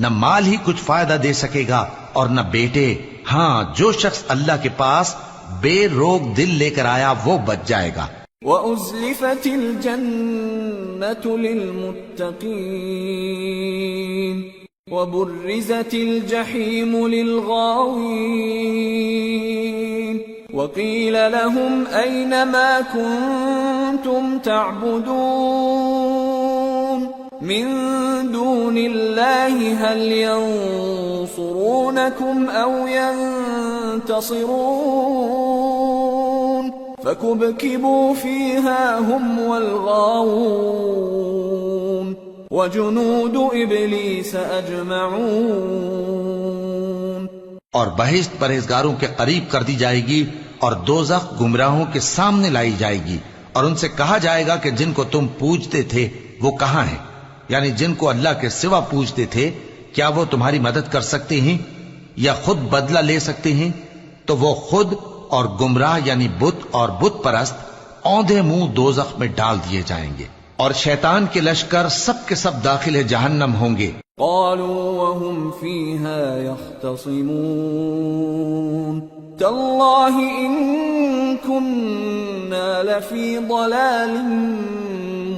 نہ مال ہی کچھ فائدہ دے سکے گا اور نہ بیٹے. ہاں جو شخص اللہ کے پاس بے روک دل لے کر آیا وہ بچ جائے گا. وَأُزْلِفَتِ الْجَنَّةُ لِلْمُتَّقِينَ وَبُرِّزَتِ الْجَحِيمُ لِلْغَاوِينَ وَقِيلَ لَهُمْ أَيْنَ مَا كُنتُمْ تَعْبُدُونَ مِن دُونِ اللَّهِ هَلْ يَنصُرُونَكُمْ أَوْ يَنتَصِرُونَ فَكُبْكِبُوا فِيهَا هُمْ وَالْغَاوُونَ وَجُنُودُ إِبْلِيسَ أَجْمَعُونَ. اور بہشت پرہیزگاروں کے قریب کر دی جائے گی اور دوزخ گمراہوں کے سامنے لائی جائے گی اور ان سے کہا جائے گا کہ جن کو تم پوجتے تھے وہ کہاں ہیں، یعنی جن کو اللہ کے سوا پوجتے تھے کیا وہ تمہاری مدد کر سکتے ہیں یا خود بدلہ لے سکتے ہیں؟ تو وہ خود اور گمراہ یعنی بت اور بت پرست اوندھے منہ دوزخ میں ڈال دیے جائیں گے اور شیطان کے لشکر سب کے سب داخل جہنم ہوں گے. قالوا وهم فيها يختصمون تالله إن كنا لفي ضلال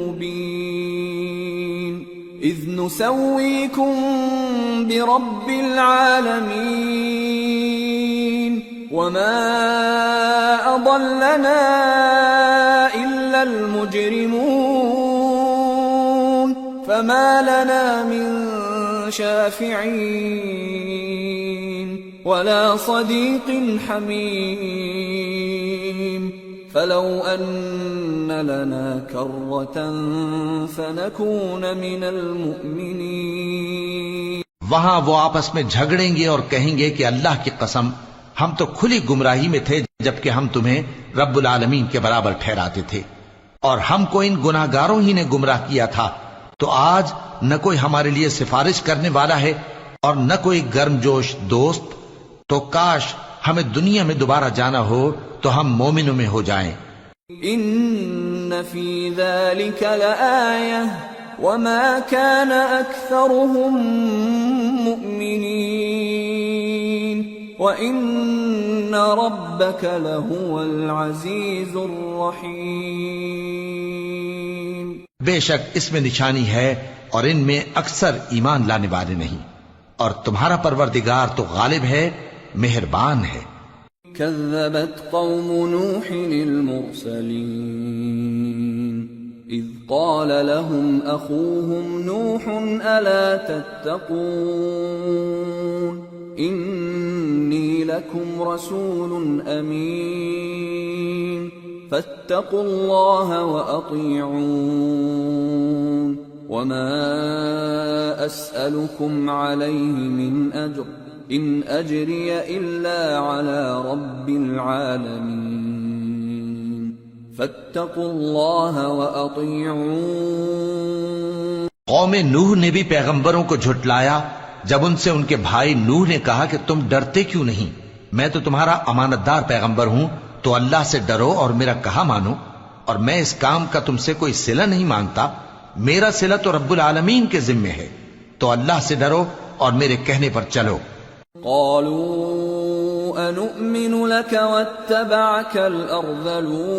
مبين إذ نسويكم برب العالمين وما أضلنا إلا المجرمون فما لنا من شافعين ولا صديق حميم فلو أن لنا كرة فنكون من المؤمنين. وہاں وہ آپس میں جھگڑیں گے اور کہیں گے کہ اللہ کی قسم ہم تو کھلی گمراہی میں تھے جبکہ ہم تمہیں رب العالمین کے برابر ٹھہراتے تھے اور ہم کو ان گناہگاروں ہی نے گمراہ کیا تھا. تو آج نہ کوئی ہمارے لیے سفارش کرنے والا ہے اور نہ کوئی گرم جوش دوست. تو کاش ہمیں دنیا میں دوبارہ جانا ہو تو ہم مومنوں میں ہو جائیں. ان فی ذلک لآیہ وما كان اکثرهم مؤمنین وان ربک لهو العزیز الرحیم. بے شک اس میں نشانی ہے اور ان میں اکثر ایمان لانے والے نہیں، اور تمہارا پروردگار تو غالب ہے، مہربان ہے۔ كذبت قوم نوح المرسلين إذ قال لهم أخوهم نوح ألا تتقون إني لكم رسول أمين فاتقوا الله وأطيعون وما أسألكم عليه من أجر إن أجري إلا على رب العالمين فاتقوا الله وأطيعون۔ قوم نوح نے بھی پیغمبروں کو جھٹلایا جب ان سے ان کے بھائی نوح نے کہا کہ تم ڈرتے کیوں نہیں، میں تو تمہارا امانت دار پیغمبر ہوں، تو اللہ سے ڈرو اور میرا کہا مانو، اور میں اس کام کا تم سے کوئی صلہ نہیں مانگتا، میرا صلہ تو رب العالمین کے ذمے ہے، تو اللہ سے ڈرو اور میرے کہنے پر چلو۔ قالوا أنؤمن لك واتبعك الأرذلون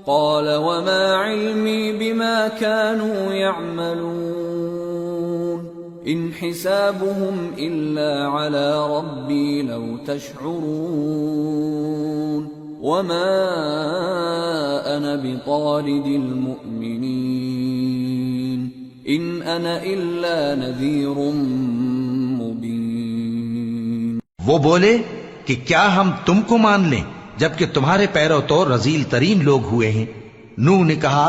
قال وما علمي بما كانوا يعملون إن حسابهم إلا على ربي لو تشعرون وما أنا بطارد المؤمنين إن أنا إلا نذير وہ بولے کہ کیا ہم تم کو مان لیں جبکہ تمہارے پیرو تو رذیل ترین لوگ ہوئے ہیں؟ نوح نے کہا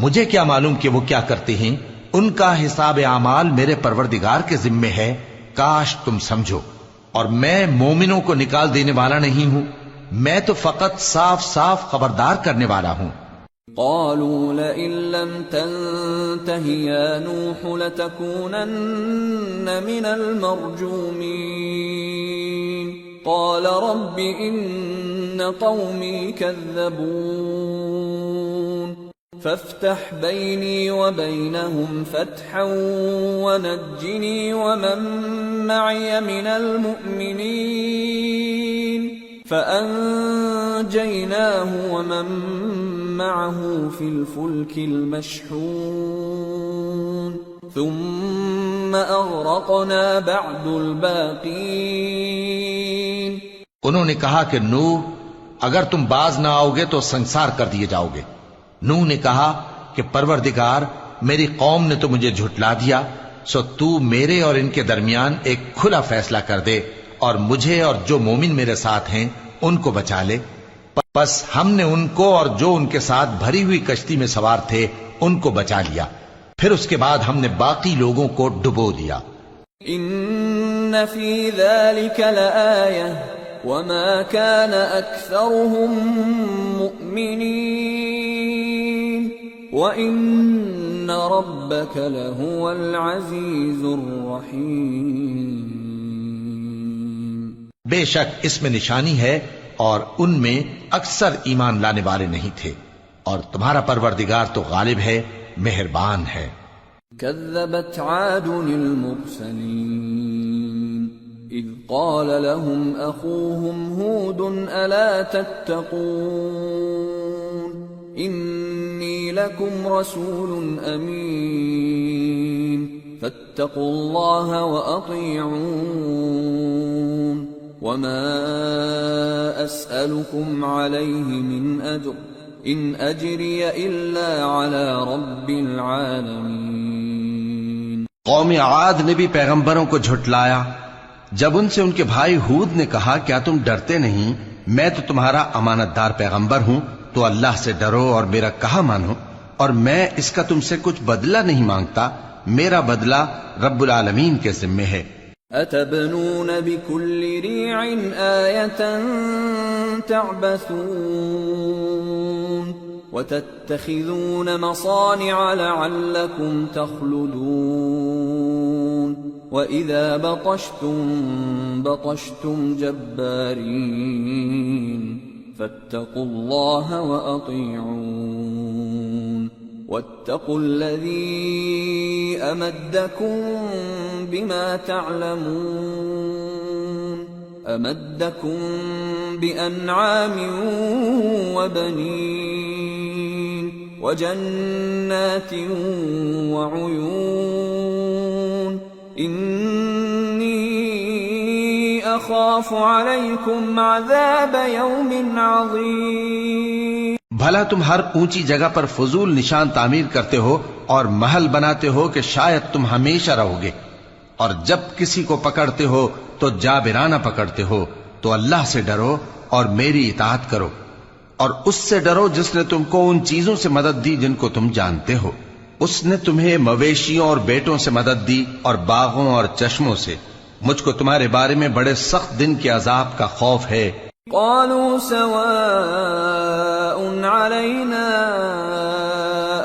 مجھے کیا معلوم کہ وہ کیا کرتے ہیں، ان کا حساب اعمال میرے پروردگار کے ذمے ہے، کاش تم سمجھو، اور میں مومنوں کو نکال دینے والا نہیں ہوں، میں تو فقط صاف صاف خبردار کرنے والا ہوں۔ قالوا لئن لم تنته يا نوح لتكونن من المرجومين قال رب إن قومي كذبون فافتح بيني وبينهم فتحا ونجني ومن معي من المؤمنين فأنجيناه ومن معه في الفلك المشحون ثم أغرقنا بعد الباقين۔ انہوں نے کہا کہ نوح اگر تم باز نہ آؤ گے تو سنسار کر دیے جاؤ گے۔ نوح نے کہا کہ پروردگار میری قوم نے تو مجھے جھٹلا دیا، سو تو میرے اور ان کے درمیان ایک کھلا فیصلہ کر دے اور مجھے اور جو مومن میرے ساتھ ہیں ان کو بچا لے۔ بس ہم نے ان کو اور جو ان کے ساتھ بھری ہوئی کشتی میں سوار تھے ان کو بچا لیا، پھر اس کے بعد ہم نے باقی لوگوں کو ڈبو دیا۔ ان فی ذلک لآیہ وما كان اکثرهم مؤمنین وان ربک لهو العزیز الرحیم۔ بے شک اس میں نشانی ہے اور ان میں اکثر ایمان لانے والے نہیں تھے، اور تمہارا پروردگار تو غالب ہے، مہربان ہے۔ كذبت عاد المرسلين إذ قال لهم أخوهم هود ألا تتقون إني لكم رسول أمين فاتقوا الله وأطيعون وما أسألكم عليه من أجر إن أجري إلا على رب العالمين۔ قوم عاد نے بھی پیغمبروں کو جھٹلایا جب ان سے ان کے بھائی ہود نے کہا کیا تم ڈرتے نہیں، میں تو تمہارا امانت دار پیغمبر ہوں، تو اللہ سے ڈرو اور میرا کہا مانو، اور میں اس کا تم سے کچھ بدلہ نہیں مانگتا، میرا بدلہ رب العالمین کے ذمے ہے۔ أتبنون بكل ريع آية تعبثون وتتخذون مصانع لعلكم تخلدون وإذا بطشتم بطشتم جبارين فاتقوا الله وأطيعون واتقوا الذي أمدكم بما تعلمون أمدكم بأنعام وبنين وجنات وعيون إني أخاف عليكم عذاب يوم عظيم۔ بھلا تم ہر اونچی جگہ پر فضول نشان تعمیر کرتے ہو اور محل بناتے ہو کہ شاید تم ہمیشہ رہو گے، اور جب کسی کو پکڑتے ہو تو جابرانہ پکڑتے ہو، تو اللہ سے ڈرو اور میری اطاعت کرو، اور اس سے ڈرو جس نے تم کو ان چیزوں سے مدد دی جن کو تم جانتے ہو۔ اس نے تمہیں مویشیوں اور بیٹوں سے مدد دی اور باغوں اور چشموں سے۔ مجھ کو تمہارے بارے میں بڑے سخت دن کے عذاب کا خوف ہے۔ قالوا سواء علينا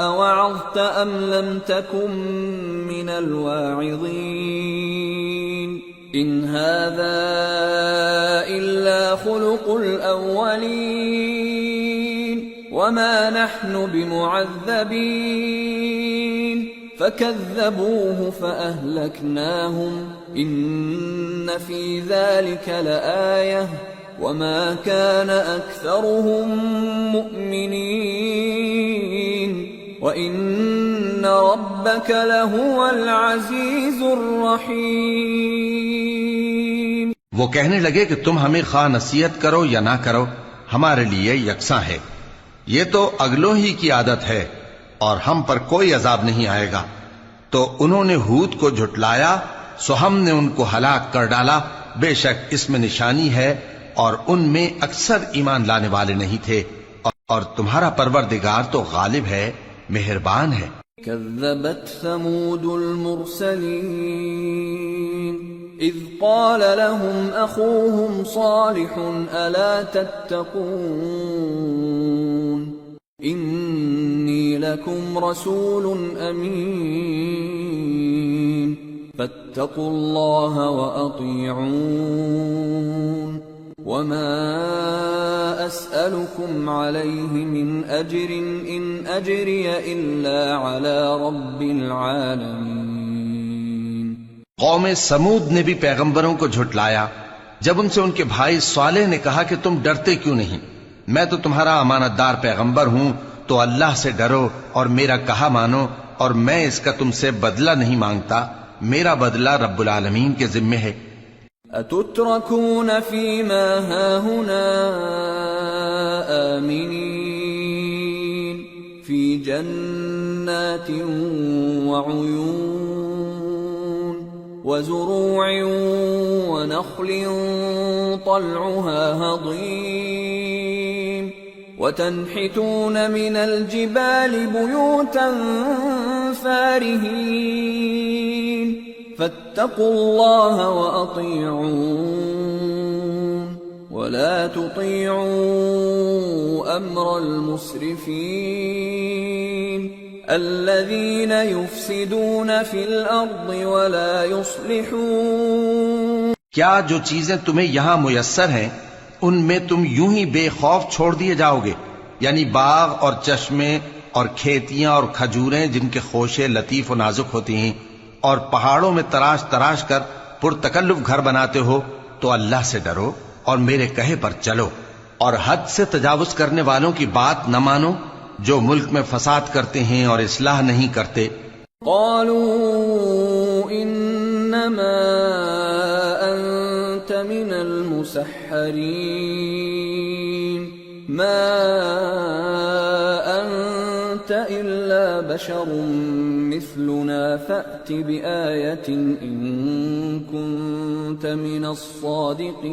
أوعظت أم لم تكن من الواعظين إن هذا إلا خلق الأولين وما نحن بمعذبين فكذبوه فأهلكناهم إن في ذلك لآية وما كان أكثرهم مؤمنين وإن ربك لهو العزيز الرحيم۔ وہ کہنے لگے کہ تم ہمیں خواہ نصیحت کرو یا نہ کرو ہمارے لیے یکساں ہے، یہ تو اگلوں ہی کی عادت ہے اور ہم پر کوئی عذاب نہیں آئے گا۔ تو انہوں نے ہود کو جھٹلایا سو ہم نے ان کو ہلاک کر ڈالا، بے شک اس میں نشانی ہے اور ان میں اکثر ایمان لانے والے نہیں تھے، اور تمہارا پروردگار تو غالب ہے، مہربان ہے۔ كذبت ثمود المرسلين إذ قال لهم أخوهم صالح ألا تتقون إني لكم رسول أمين فاتقوا الله وأطيعون وما أسألكم عليه من أجر إن أجري إلا على رب العالمين۔ قوم سمود نے بھی پیغمبروں کو جھٹلایا جب ان سے ان کے بھائی صالح نے کہا کہ تم ڈرتے کیوں نہیں، میں تو تمہارا امانت دار پیغمبر ہوں، تو اللہ سے ڈرو اور میرا کہا مانو، اور میں اس کا تم سے بدلہ نہیں مانگتا، میرا بدلہ رب العالمین کے ذمے ہے۔ أتتركون فيما هاهنا آمنين في جنات وعيون وزروع ونخل طلعها هضيم وتنحتون من الجبال بيوتا فارهين فاتقوا الله وأطيعون ولا تطيعوا أمر المسرفين الذين يفسدون في الأرض ولا يصلحون۔ کیا جو چیزیں تمہیں یہاں میسر ہیں ان میں تم یوں ہی بے خوف چھوڑ دیے جاؤ گے، یعنی باغ اور چشمے اور کھیتیاں اور کھجوریں جن کے خوشے لطیف و نازک ہوتی ہیں، اور پہاڑوں میں تراش تراش کر پرتکلف گھر بناتے ہو، تو اللہ سے ڈرو اور میرے کہے پر چلو، اور حد سے تجاوز کرنے والوں کی بات نہ مانو جو ملک میں فساد کرتے ہیں اور اصلاح نہیں کرتے۔ قالوا انما انت من المسحرين ما انت الا بشر مثلنا فأت بآية إن كنت من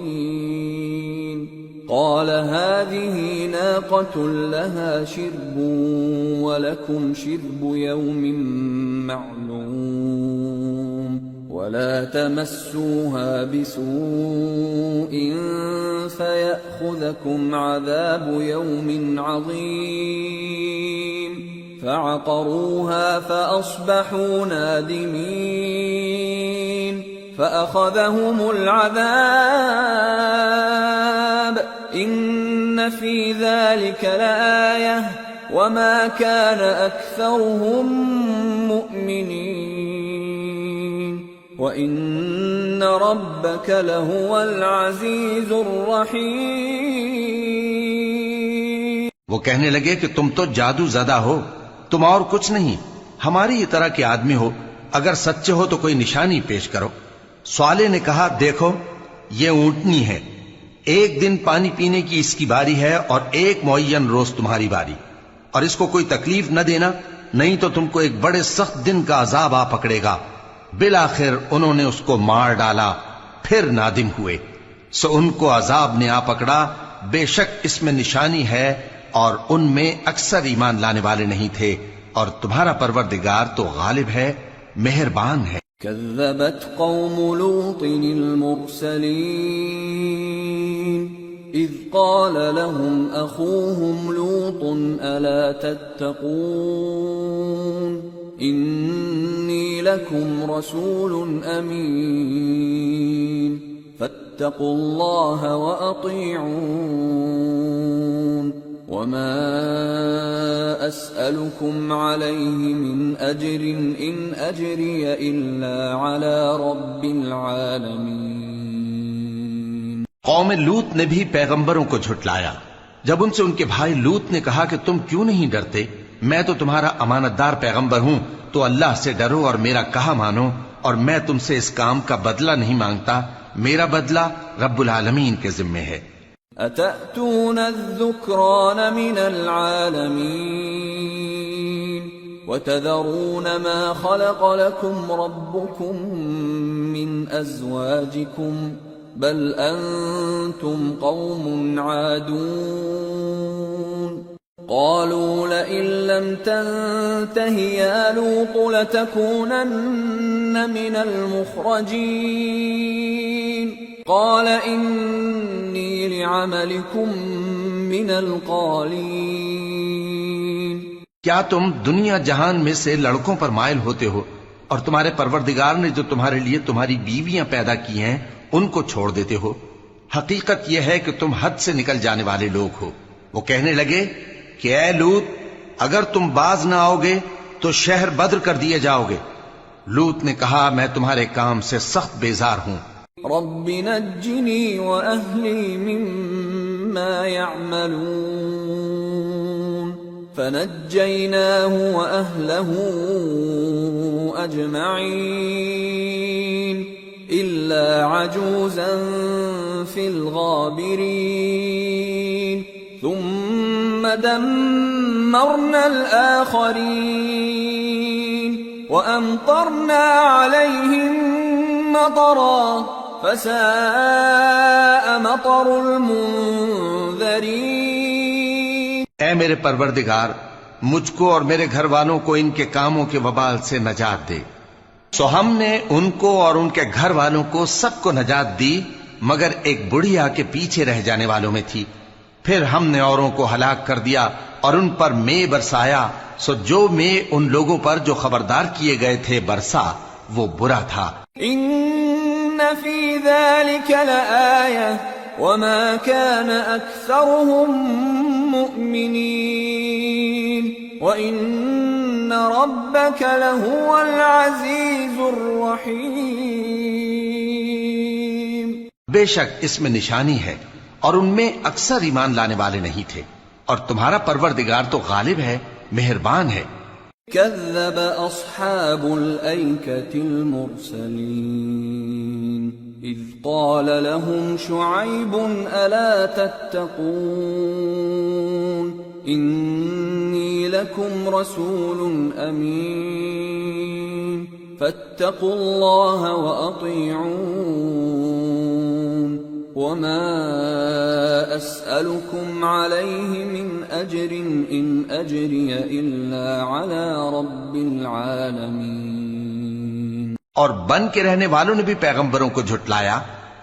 الصادقين قال هذه ناقة لها شرب ولكم شرب يوم معلوم ولا تمسوها بسوء فيأخذكم عذاب يوم عظيم فعقروها فأصبحوا نادمين فأخذهم العذاب إن في ذلك لآية وما كان أكثرهم مؤمنين وإن ربك لهو العزيز الرحيم۔ وہ کہنے لگے کہ تم تو جادو زدہ ہو، تم اور کچھ نہیں، ہماری یہ طرح کے آدمی ہو، اگر سچے ہو تو کوئی نشانی پیش کرو۔ صالح نے کہا دیکھو یہ اونٹنی ہے، ایک دن پانی پینے کی اس کی باری ہے اور ایک معین روز تمہاری باری، اور اس کو کوئی تکلیف نہ دینا، نہیں تو تم کو ایک بڑے سخت دن کا عذاب آ پکڑے گا۔ بالآخر انہوں نے اس کو مار ڈالا، پھر نادم ہوئے، سو ان کو عذاب نے آ پکڑا، بے شک اس میں نشانی ہے اور ان میں اکثر ایمان لانے والے نہیں تھے، اور تمہارا پروردگار تو غالب ہے، مہربان ہے۔ كذبت قوم لوط المرسلين إذ قال لهم أخوهم لوط ألا تتقون إني لكم رسول أمين فاتقوا الله وأطيعون وما أسألكم عليه من أجر إن أجري إلا على رب العالمين۔ قوم لوط نے بھی پیغمبروں کو جھٹلایا۔ جب ان سے ان کے بھائی لوط نے کہا کہ تم کیوں نہیں ڈرتے، میں تو تمہارا امانت دار پیغمبر ہوں، تو اللہ سے ڈرو اور میرا کہا مانو، اور میں تم سے اس کام کا بدلہ نہیں مانگتا، میرا بدلہ رب العالمین کے ذمے ہے۔ أتأتون الذكران من العالمين وتذرون ما خلق لكم ربكم من أزواجكم بل أنتم قوم عادون قالوا لئن لم تنته يا لوط لتكونن من المخرجين قال إني لعملكم من القالين۔ کیا تم دنیا جہان میں سے لڑکوں پر مائل ہوتے ہو اور تمہارے پروردگار نے جو تمہارے لیے تمہاری بیویاں پیدا کی ہیں ان کو چھوڑ دیتے ہو؟ حقیقت یہ ہے کہ تم حد سے نکل جانے والے لوگ ہو۔ وہ کہنے لگے کہ اے لوط اگر تم باز نہ آؤ گے تو شہر بدر کر دیے جاؤ گے۔ لوط نے کہا میں تمہارے کام سے سخت بیزار ہوں۔ رب نجني وأهلي مما يعملون فنجيناه وأهله أجمعين إلا عجوزا في الغابرين ثم دمرنا الآخرين وأمطرنا عليهم مطرا فساء مطر المنذرين۔ اے میرے پروردگار مجھ کو اور میرے گھر والوں کو ان کے کاموں کے وبال سے نجات دے۔ سو ہم نے ان کو اور ان کے گھر والوں کو سب کو نجات دی، مگر ایک بڑھیا کے پیچھے رہ جانے والوں میں تھی۔ پھر ہم نے اوروں کو ہلاک کر دیا اور ان پر مے برسایا، سو جو مے ان لوگوں پر جو خبردار کیے گئے تھے برسا وہ برا تھا۔ إن في ذلك لآية وما كان أكثرهم مؤمنين وإن ربك لهو العزيز الرحيم۔ بے شک اس میں نشانی ہے اور ان میں اکثر ایمان لانے والے نہیں تھے، اور تمہارا پروردگار تو غالب ہے، مہربان ہے۔ كذب أصحاب الأيكة المرسلين إذ قال لهم شعيب ألا تتقون إني لكم رسول أمين فاتقوا الله وأطيعون وما أسألكم عليه من أجر إن أجري إلا على رب العالمين۔ اور بن کے رہنے والوں نے بھی پیغمبروں کو جھٹلایا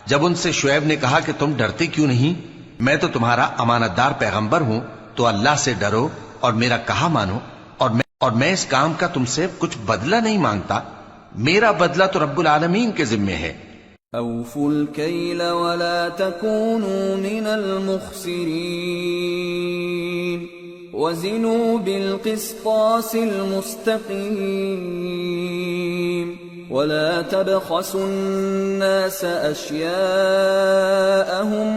جب ان سے شعیب نے کہا کہ تم ڈرتے کیوں نہیں، میں تو تمہارا امانت دار پیغمبر ہوں، تو اللہ سے ڈرو اور میرا کہا مانو، اور میں اس کام کا تم سے کچھ بدلہ نہیں مانگتا، میرا بدلہ تو رب العالمین کے ذمے ہے۔ أوفوا الكيل ولا تكونوا من المخسرين وزنوا بالقسطاس المستقيم ولا تبخسوا الناس أشياءهم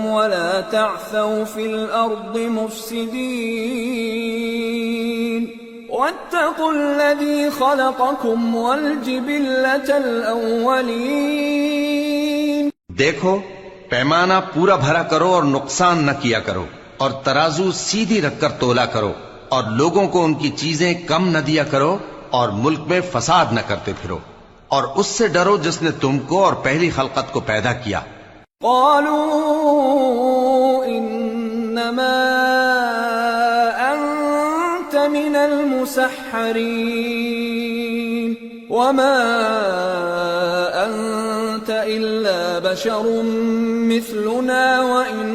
ولا تعثوا في الأرض مفسدين واتقوا الذي خلقكم والجبلة الأولين. دیکھو پیمانہ پورا بھرا کرو اور نقصان نہ کیا کرو، اور ترازو سیدھی رکھ کر تولا کرو، اور لوگوں کو ان کی چیزیں کم نہ دیا کرو، اور ملک میں فساد نہ کرتے پھرو، اور اس سے ڈرو جس نے تم کو اور پہلی خلقت کو پیدا کیا. قالوا انما انت من المسحرين وما انت الا بشر مثلنا وان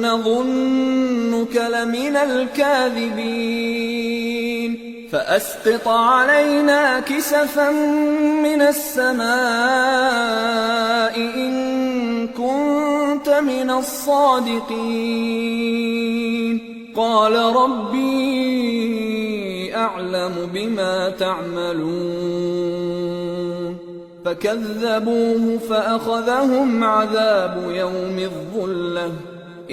نظنك لمن الكاذبين فأسقط علينا كسفا من السماء إن كنت من الصادقين. قال ربي أعلم بما تعملون فكذبوه فأخذهم عذاب يوم الظلة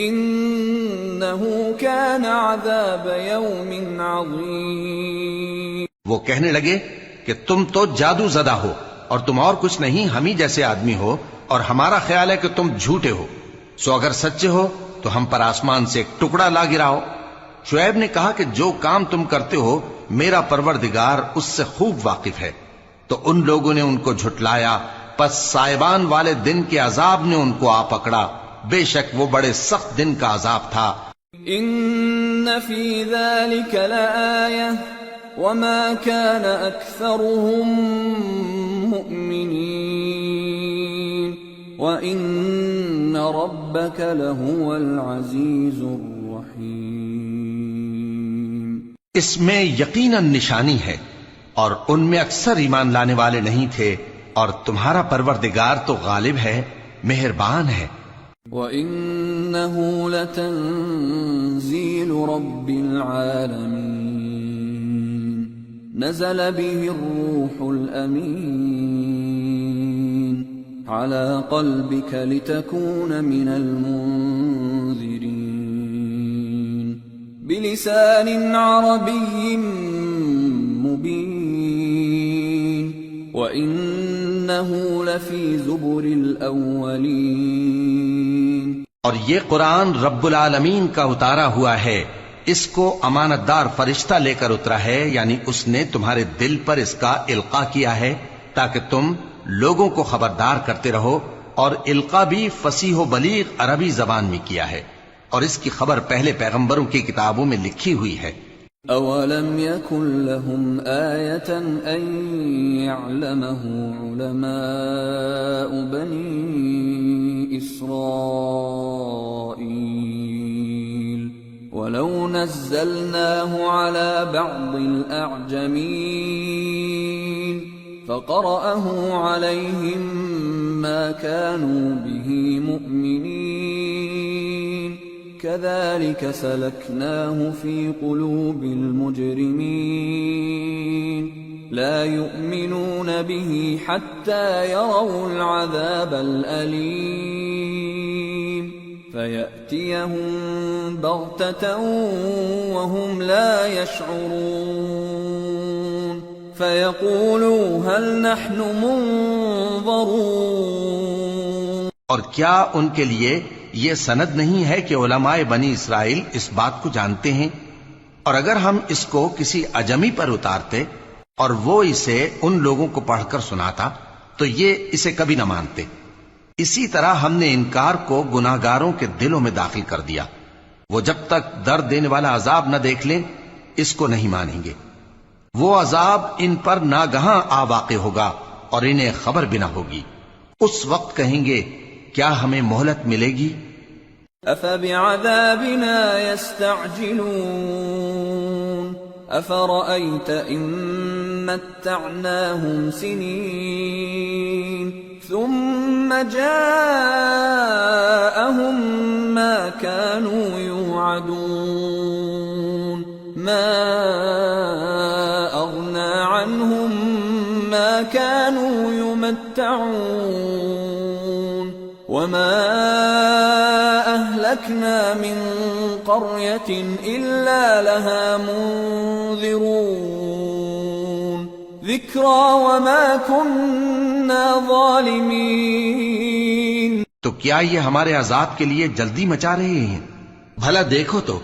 انہو کان عذاب یوم عظیم. وہ کہنے لگے کہ تم تو جادو زدہ ہو اور تم اور کچھ نہیں، ہم ہی جیسے آدمی ہو، اور ہمارا خیال ہے کہ تم جھوٹے ہو، سو اگر سچے ہو تو ہم پر آسمان سے ایک ٹکڑا لا گراؤ. شعیب نے کہا کہ جو کام تم کرتے ہو میرا پروردگار اس سے خوب واقف ہے. تو ان لوگوں نے ان کو جھٹلایا، پس سائبان والے دن کے عذاب نے ان کو آ پکڑا، بے شک وہ بڑے سخت دن کا عذاب تھا. ان فی ذلک لآیہ وما كان اکثرهم مؤمنین وان ربک لہو العزیز الرحیم. اس میں یقیناً نشانی ہے، اور ان میں اکثر ایمان لانے والے نہیں تھے، اور تمہارا پروردگار تو غالب ہے، مہربان ہے. وَإِنَّهُ لَتَنزِيلُ رَبِّ الْعَالَمِينَ نَزَلَ بِهِ الرُّوحُ الْأَمِينُ عَلَى قَلْبِكَ لِتَكُونَ مِنَ الْمُنذِرِينَ بِلِسَانٍ عَرَبِيٍّ مُبِينٍ وَإِنَّهُ لَفِي زُبُرِ الْأَوَّلِينَ. اور یہ قرآن رب العالمین کا اتارا ہوا ہے، اس کو امانت دار فرشتہ لے کر اترا ہے، یعنی اس نے تمہارے دل پر اس کا القاء کیا ہے تاکہ تم لوگوں کو خبردار کرتے رہو. اور القاء بھی فصیح و بلیغ عربی زبان میں کیا ہے، اور اس کی خبر پہلے پیغمبروں کی کتابوں میں لکھی ہوئی ہے. اولم يكن لهم آية ان يعلمه علماء بني إسرائيل ولو نزلناه على بعض الأعجمين فقرأه عليهم ما كانوا به مؤمنين كذلك سلكناه في قلوب المجرمين لا يؤمنون به حتى يروا العذاب الأليم فيأتيهم بغتة وهم لا يشعرون فيقولوا هل نحن منظرون. اور کیا ان کے لیے یہ سند نہیں ہے کہ علماء بنی اسرائیل اس بات کو جانتے ہیں؟ اور اگر ہم اس کو کسی اجمی پر اتارتے اور وہ اسے ان لوگوں کو پڑھ کر سناتا تو یہ اسے کبھی نہ مانتے. اسی طرح ہم نے انکار کو گناہگاروں کے دلوں میں داخل کر دیا، وہ جب تک درد دینے والا عذاب نہ دیکھ لیں اس کو نہیں مانیں گے. وہ عذاب ان پر ناگہاں آ واقع ہوگا اور انہیں خبر بھی نہ ہوگی. اس وقت کہیں گے کیا ہمیں مہلت ملے گی؟ أفبعذابنا يستعجلون أفرأيت إن متعناهم سنين ثم جاءهم ما كانوا يوعدون ما أغنى عنهم ما كانوا يمنون يتمتعون وما أهلكنا من قرية إلا لها منذرون ذكرى وما كنا ظالمين. تو کیا یہ ہمارے عذاب کے لیے جلدی مچا رہے ہیں؟ بھلا دیکھو تو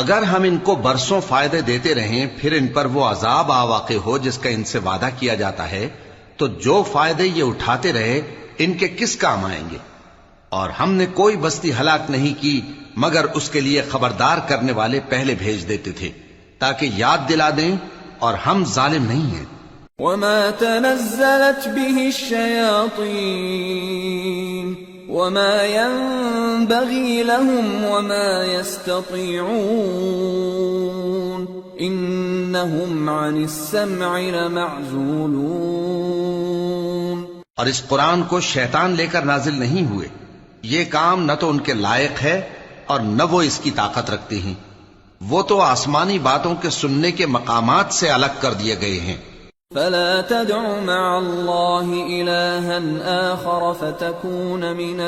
اگر ہم ان کو برسوں فائدے دیتے رہیں پھر ان پر وہ عذاب آ واقع ہو جس کا ان سے وعدہ کیا جاتا ہے تو جو فائدے یہ اٹھاتے رہے ان کے کس کام آئیں گے؟ اور ہم نے کوئی بستی ہلاک نہیں کی مگر اس کے لیے خبردار کرنے والے پہلے بھیج دیتے تھے تاکہ یاد دلا دیں اور ہم ظالم نہیں ہیں. وما تنزلت به الشياطين وما ينبغي لهم وما يستطيعون إنهم عن السمع لمعزولون. اور اس قرآن کو شیطان لے کر نازل نہیں ہوئے. یہ کام نہ تو ان کے لائق ہے اور نہ وہ اس کی طاقت رکھتے ہیں. وہ تو آسمانی باتوں کے سننے کے مقامات سے الگ کر دیے گئے ہیں. فلا تدع مع الله إلها آخر فتكون من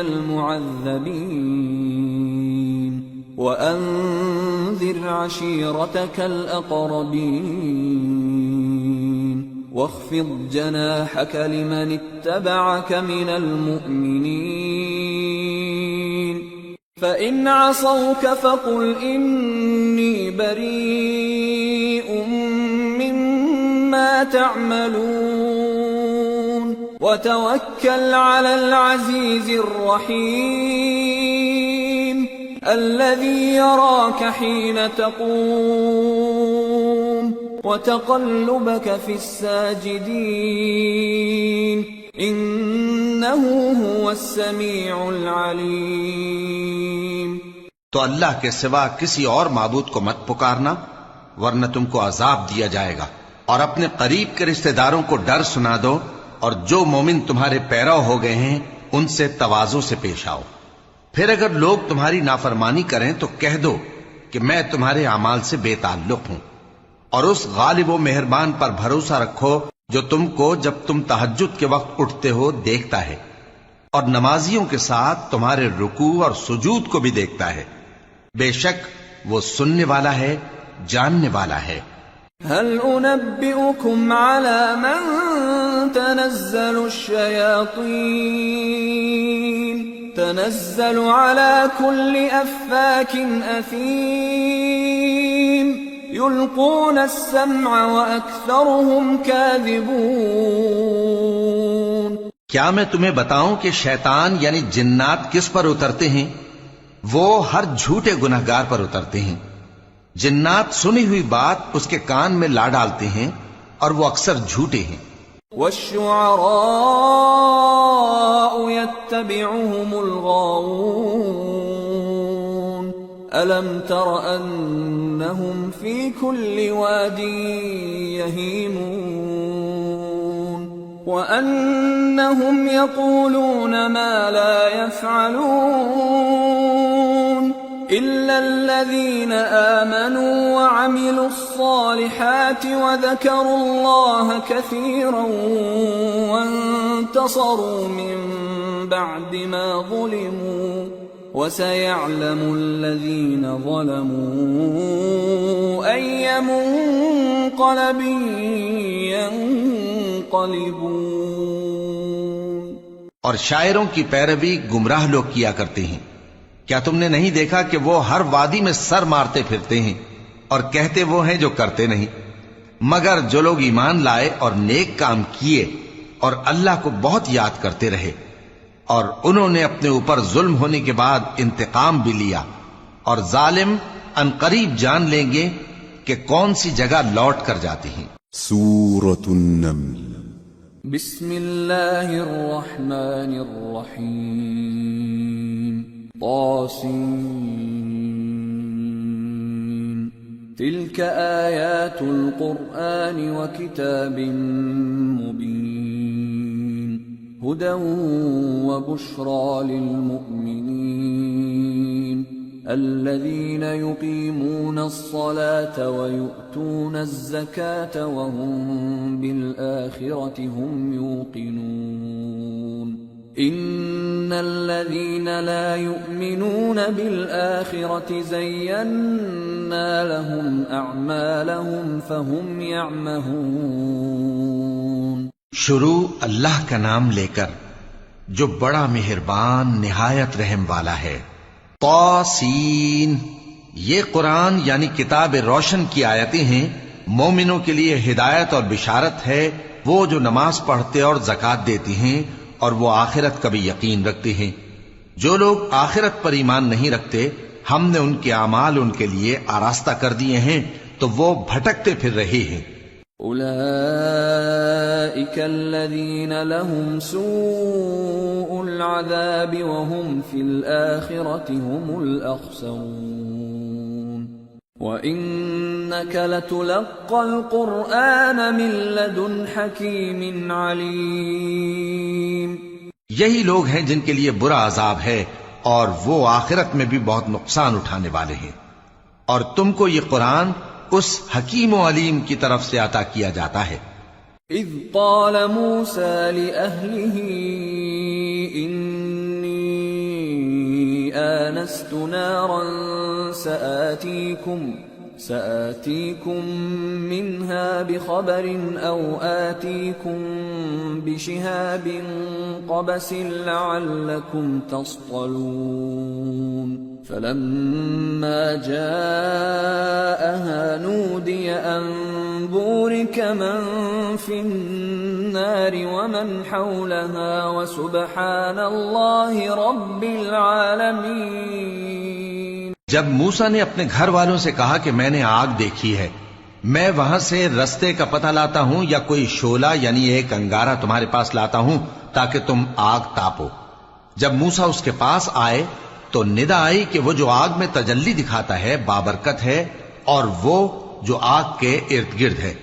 المعذبين وأنذر عشيرتك الأقربين واخفض جناحك لمن اتبعك من المؤمنين فإن عصوك فقل إني بريء مما تعملون وتوكل على العزيز الرحيم الذي يراك حين تقوم وتقلبك في الساجدين إنه هو السميع العليم. تو اللہ کے سوا کسی اور معبود کو مت پکارنا ورنہ تم کو عذاب دیا جائے گا. اور اپنے قریب کے رشتہ داروں کو ڈر سنا دو اور جو مومن تمہارے پیرو ہو گئے ہیں ان سے تواضع سے پیش آؤ. پھر اگر لوگ تمہاری نافرمانی کریں تو کہہ دو کہ میں تمہارے اعمال سے بے تعلق ہوں. اور اس غالب و مہربان پر بھروسہ رکھو جو تم کو جب تم تہجد کے وقت اٹھتے ہو دیکھتا ہے اور نمازیوں کے ساتھ تمہارے رکوع اور سجود کو بھی دیکھتا ہے. بے شک وہ سننے والا ہے جاننے والا ہے. هل أنبئكم على من تنزل الشياطين تنزل على كل أفاك أثيم يلقون السمع وأكثرهم كاذبون. کیا میں تمہیں بتاؤں کہ شیطان یعنی جنات کس پر اترتے ہیں؟ وہ ہر جھوٹے گنہگار پر اترتے ہیں. جنات سنی ہوئی بات اس کے کان میں لا ڈالتے ہیں اور وہ اکثر جھوٹے ہیں. والشعراء يتبعهم الغاوون ألم تر أنهم في كل واد يهيمون وأنهم يقولون ما لا يفعلون إلا الذين آمنوا وعملوا الصالحات وذكروا الله كثيرا وانتصروا من بعد ما ظلموا وسيعلم الذين ظلموا أي منقلب ينقلبون. اور شاعروں کی پیروی گمراہ لوگ کیا کرتے ہیں. کیا تم نے نہیں دیکھا کہ وہ ہر وادی میں سر مارتے پھرتے ہیں اور کہتے وہ ہیں جو کرتے نہیں؟ مگر جو لوگ ایمان لائے اور نیک کام کیے اور اللہ کو بہت یاد کرتے رہے اور انہوں نے اپنے اوپر ظلم ہونے کے بعد انتقام بھی لیا اور ظالم عنقریب جان لیں گے کہ کون سی جگہ لوٹ کر جاتے ہیں. سورة النمل. بسم اللہ الرحمن الرحیم. طاسين تلك آيات القرآن وكتاب مبين هدى وبشرى للمؤمنين الذين يقيمون الصلاة ويؤتون الزكاة وهم بالآخرة هم يوقنون إن الذين لا يؤمنون بالآخرة زينا لهم أعمالهم فهم يعمهون. شروع اللہ کا نام لے کر جو بڑا مہربان نہایت رحم والا ہے. طاسین، یہ قرآن یعنی کتاب روشن کی آیتیں ہیں. مومنوں کے لیے ہدایت اور بشارت ہے، وہ جو نماز پڑھتے اور زکوٰۃ دیتی ہیں اور وہ آخرت کا بھی یقین رکھتے ہیں. جو لوگ آخرت پر ایمان نہیں رکھتے، ہم نے ان کے اعمال ان کے لیے آراستہ کر دیے ہیں تو وہ بھٹکتے پھر رہے ہیں. أولئك الذين لهم سوء العذاب وهم في الآخرة هم الأخسرون. وإنك لتلقى القرآن من لدن حكيم عليم. یہی لوگ ہیں جن کے لیے برا عذاب ہے اور وہ آخرت میں بھی بہت نقصان اٹھانے والے ہیں. اور تم کو یہ قرآن اس حکیم و علیم کی طرف سے عطا کیا جاتا ہے. اذ قال موسى لأهله إني آنست نارا سآتيكم منها بخبر أو آتيكم بشهاب قبس لعلكم تصطلون. فلما جاءها نودي أن بورك من في النار ومن حولها وسبحان الله رب العالمين. جب موسیٰ نے اپنے گھر والوں سے کہا کہ میں نے آگ دیکھی ہے، میں وہاں سے رستے کا پتہ لاتا ہوں یا کوئی شعلہ یعنی ایک انگارہ تمہارے پاس لاتا ہوں تاکہ تم آگ تاپو. جب موسیٰ اس کے پاس آئے تو ندا آئی کہ وہ جو آگ میں تجلی دکھاتا ہے بابرکت ہے اور وہ جو آگ کے ارد گرد ہے،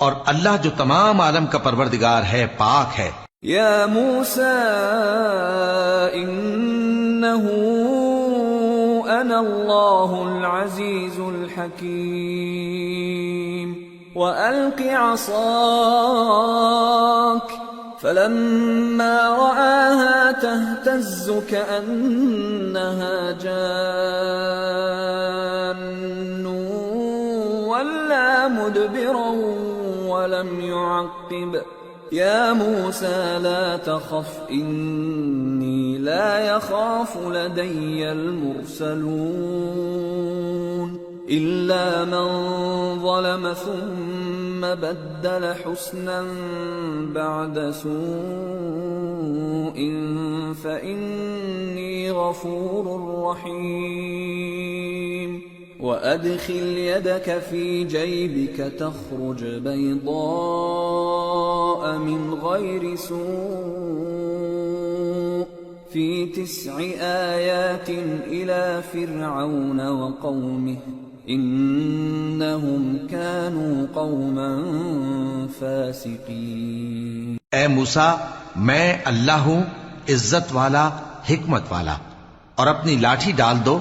اور اللہ جو تمام عالم کا پروردگار ہے پاک ہے. یا موسیٰ انہو انا اللہ العزیز الحکیم وألق عصاک فلما رآها تهتز كأنها جان ولا مدبرا ولم يعقب. يا موسى لا تخف إني لا يخاف لدي المرسلون إلا من ظلم ثم بدل حسنا بعد سوء فإني غفور رحيم. وأدخل يدك في جيبك تخرج بيضاء من غير سوء في 9 آيات إلى فرعون وقومه انہم كانوا قوما فاسقین. اے موسیٰ، میں اللہ ہوں عزت والا حکمت والا. اور اپنی لاٹھی ڈال دو.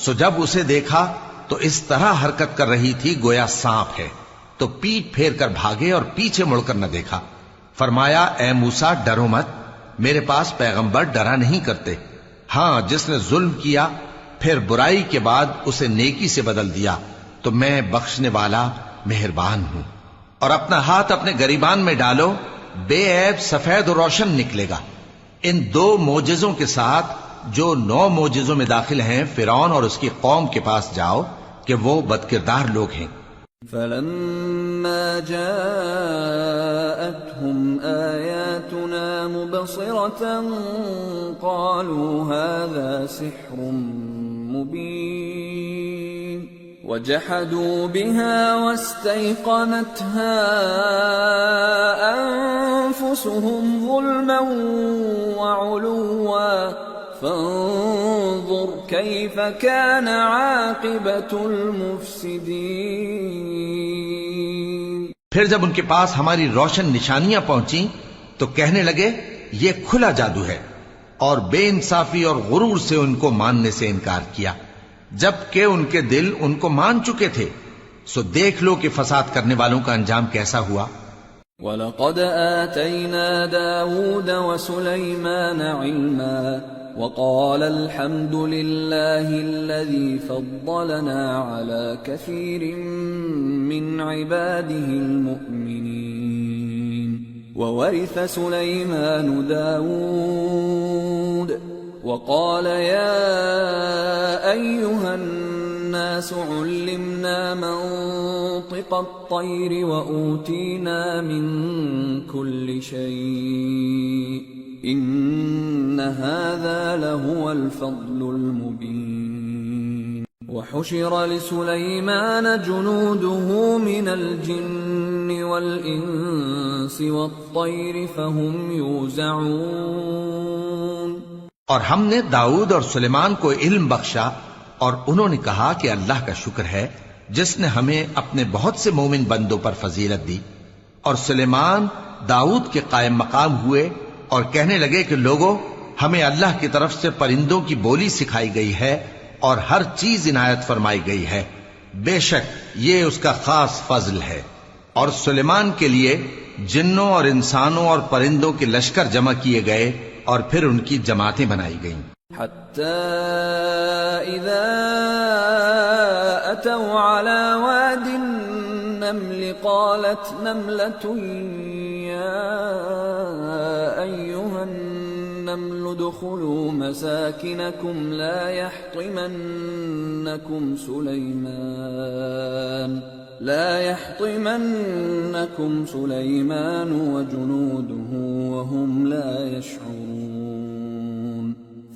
سو جب اسے دیکھا تو اس طرح حرکت کر رہی تھی گویا سانپ ہے، تو پیٹ پھیر کر بھاگے اور پیچھے مڑ کر نہ دیکھا. فرمایا اے موسیٰ ڈرو مت، میرے پاس پیغمبر ڈرا نہیں کرتے. ہاں جس نے ظلم کیا پھر برائی کے بعد اسے نیکی سے بدل دیا تو میں بخشنے والا مہربان ہوں. اور اپنا ہاتھ اپنے گریبان میں ڈالو، بے عیب سفید و روشن نکلے گا. ان 2 معجزوں کے ساتھ جو 9 معجزوں میں داخل ہیں فرعون اور اس کی قوم کے پاس جاؤ کہ وہ بدکردار لوگ ہیں. فلما جاءتهم آياتنا مبصرة قالوا هذا سحر مبين وجحدوا بها واستيقنتها أنفسهم ظلما وعلوا فانظر كيف كان عاقبة المفسدين. پھر جب ان کے پاس ہماری روشن نشانیاں پہنچیں تو کہنے لگے یہ کھلا جادو ہے، اور بے انصافی اور غرور سے ان کو ماننے سے انکار کیا. جبکہ ان کے دل ان کو مان چکے تھے. سو دیکھ لو کہ فساد کرنے والوں کا انجام کیسا ہوا. وَلَقَدْ آتَيْنَا دَاوُودَ وَسُلَيْمَانَ عِلْمًا وَقَالَ الْحَمْدُ لِلَّهِ الَّذِي فَضَّلَنَا عَلَى كَثِيرٍ مِّنْ عِبَادِهِ الْمُؤْمِنِينَ. وَوَرِثَ سُلَيْمَانُ دَاوُودَ وَقَالَ يَا أَيُّهَا النَّاسُ عُلِّمْنَا مَنطِقَ الطَّيْرِ وَأُوتِينَا مِن كُلِّ شَيْءٍ إِنَّ هَذَا لَهُوَ الْفَضْلُ الْمُبِينُ. وَحُشِرَ لِسُلَيْمَانَ جُنُودُهُ مِنَ الْجِنِّ وَالْإِنسِ وَالطَّيْرِ فَهُمْ يُوزَعُونَ. اور ہم نے داؤد اور سلیمان کو علم بخشا، اور انہوں نے کہا کہ اللہ کا شکر ہے جس نے ہمیں اپنے بہت سے مومن بندوں پر فضیلت دی. اور سلیمان داؤد کے قائم مقام ہوئے اور کہنے لگے کہ لوگوں، ہمیں اللہ کی طرف سے پرندوں کی بولی سکھائی گئی ہے اور ہر چیز عنایت فرمائی گئی ہے، بے شک یہ اس کا خاص فضل ہے. اور سلیمان کے لیے جنوں اور انسانوں اور پرندوں کے لشکر جمع کیے گئے اور پھر ان کی جماعتیں بنائی گئیں. حتى إذا أتوا على واد النمل قالت نملة يا أيها النمل ادخلوا مساكنكم لا يحطمنكم سليمان وجنوده وهم لا يشعرون.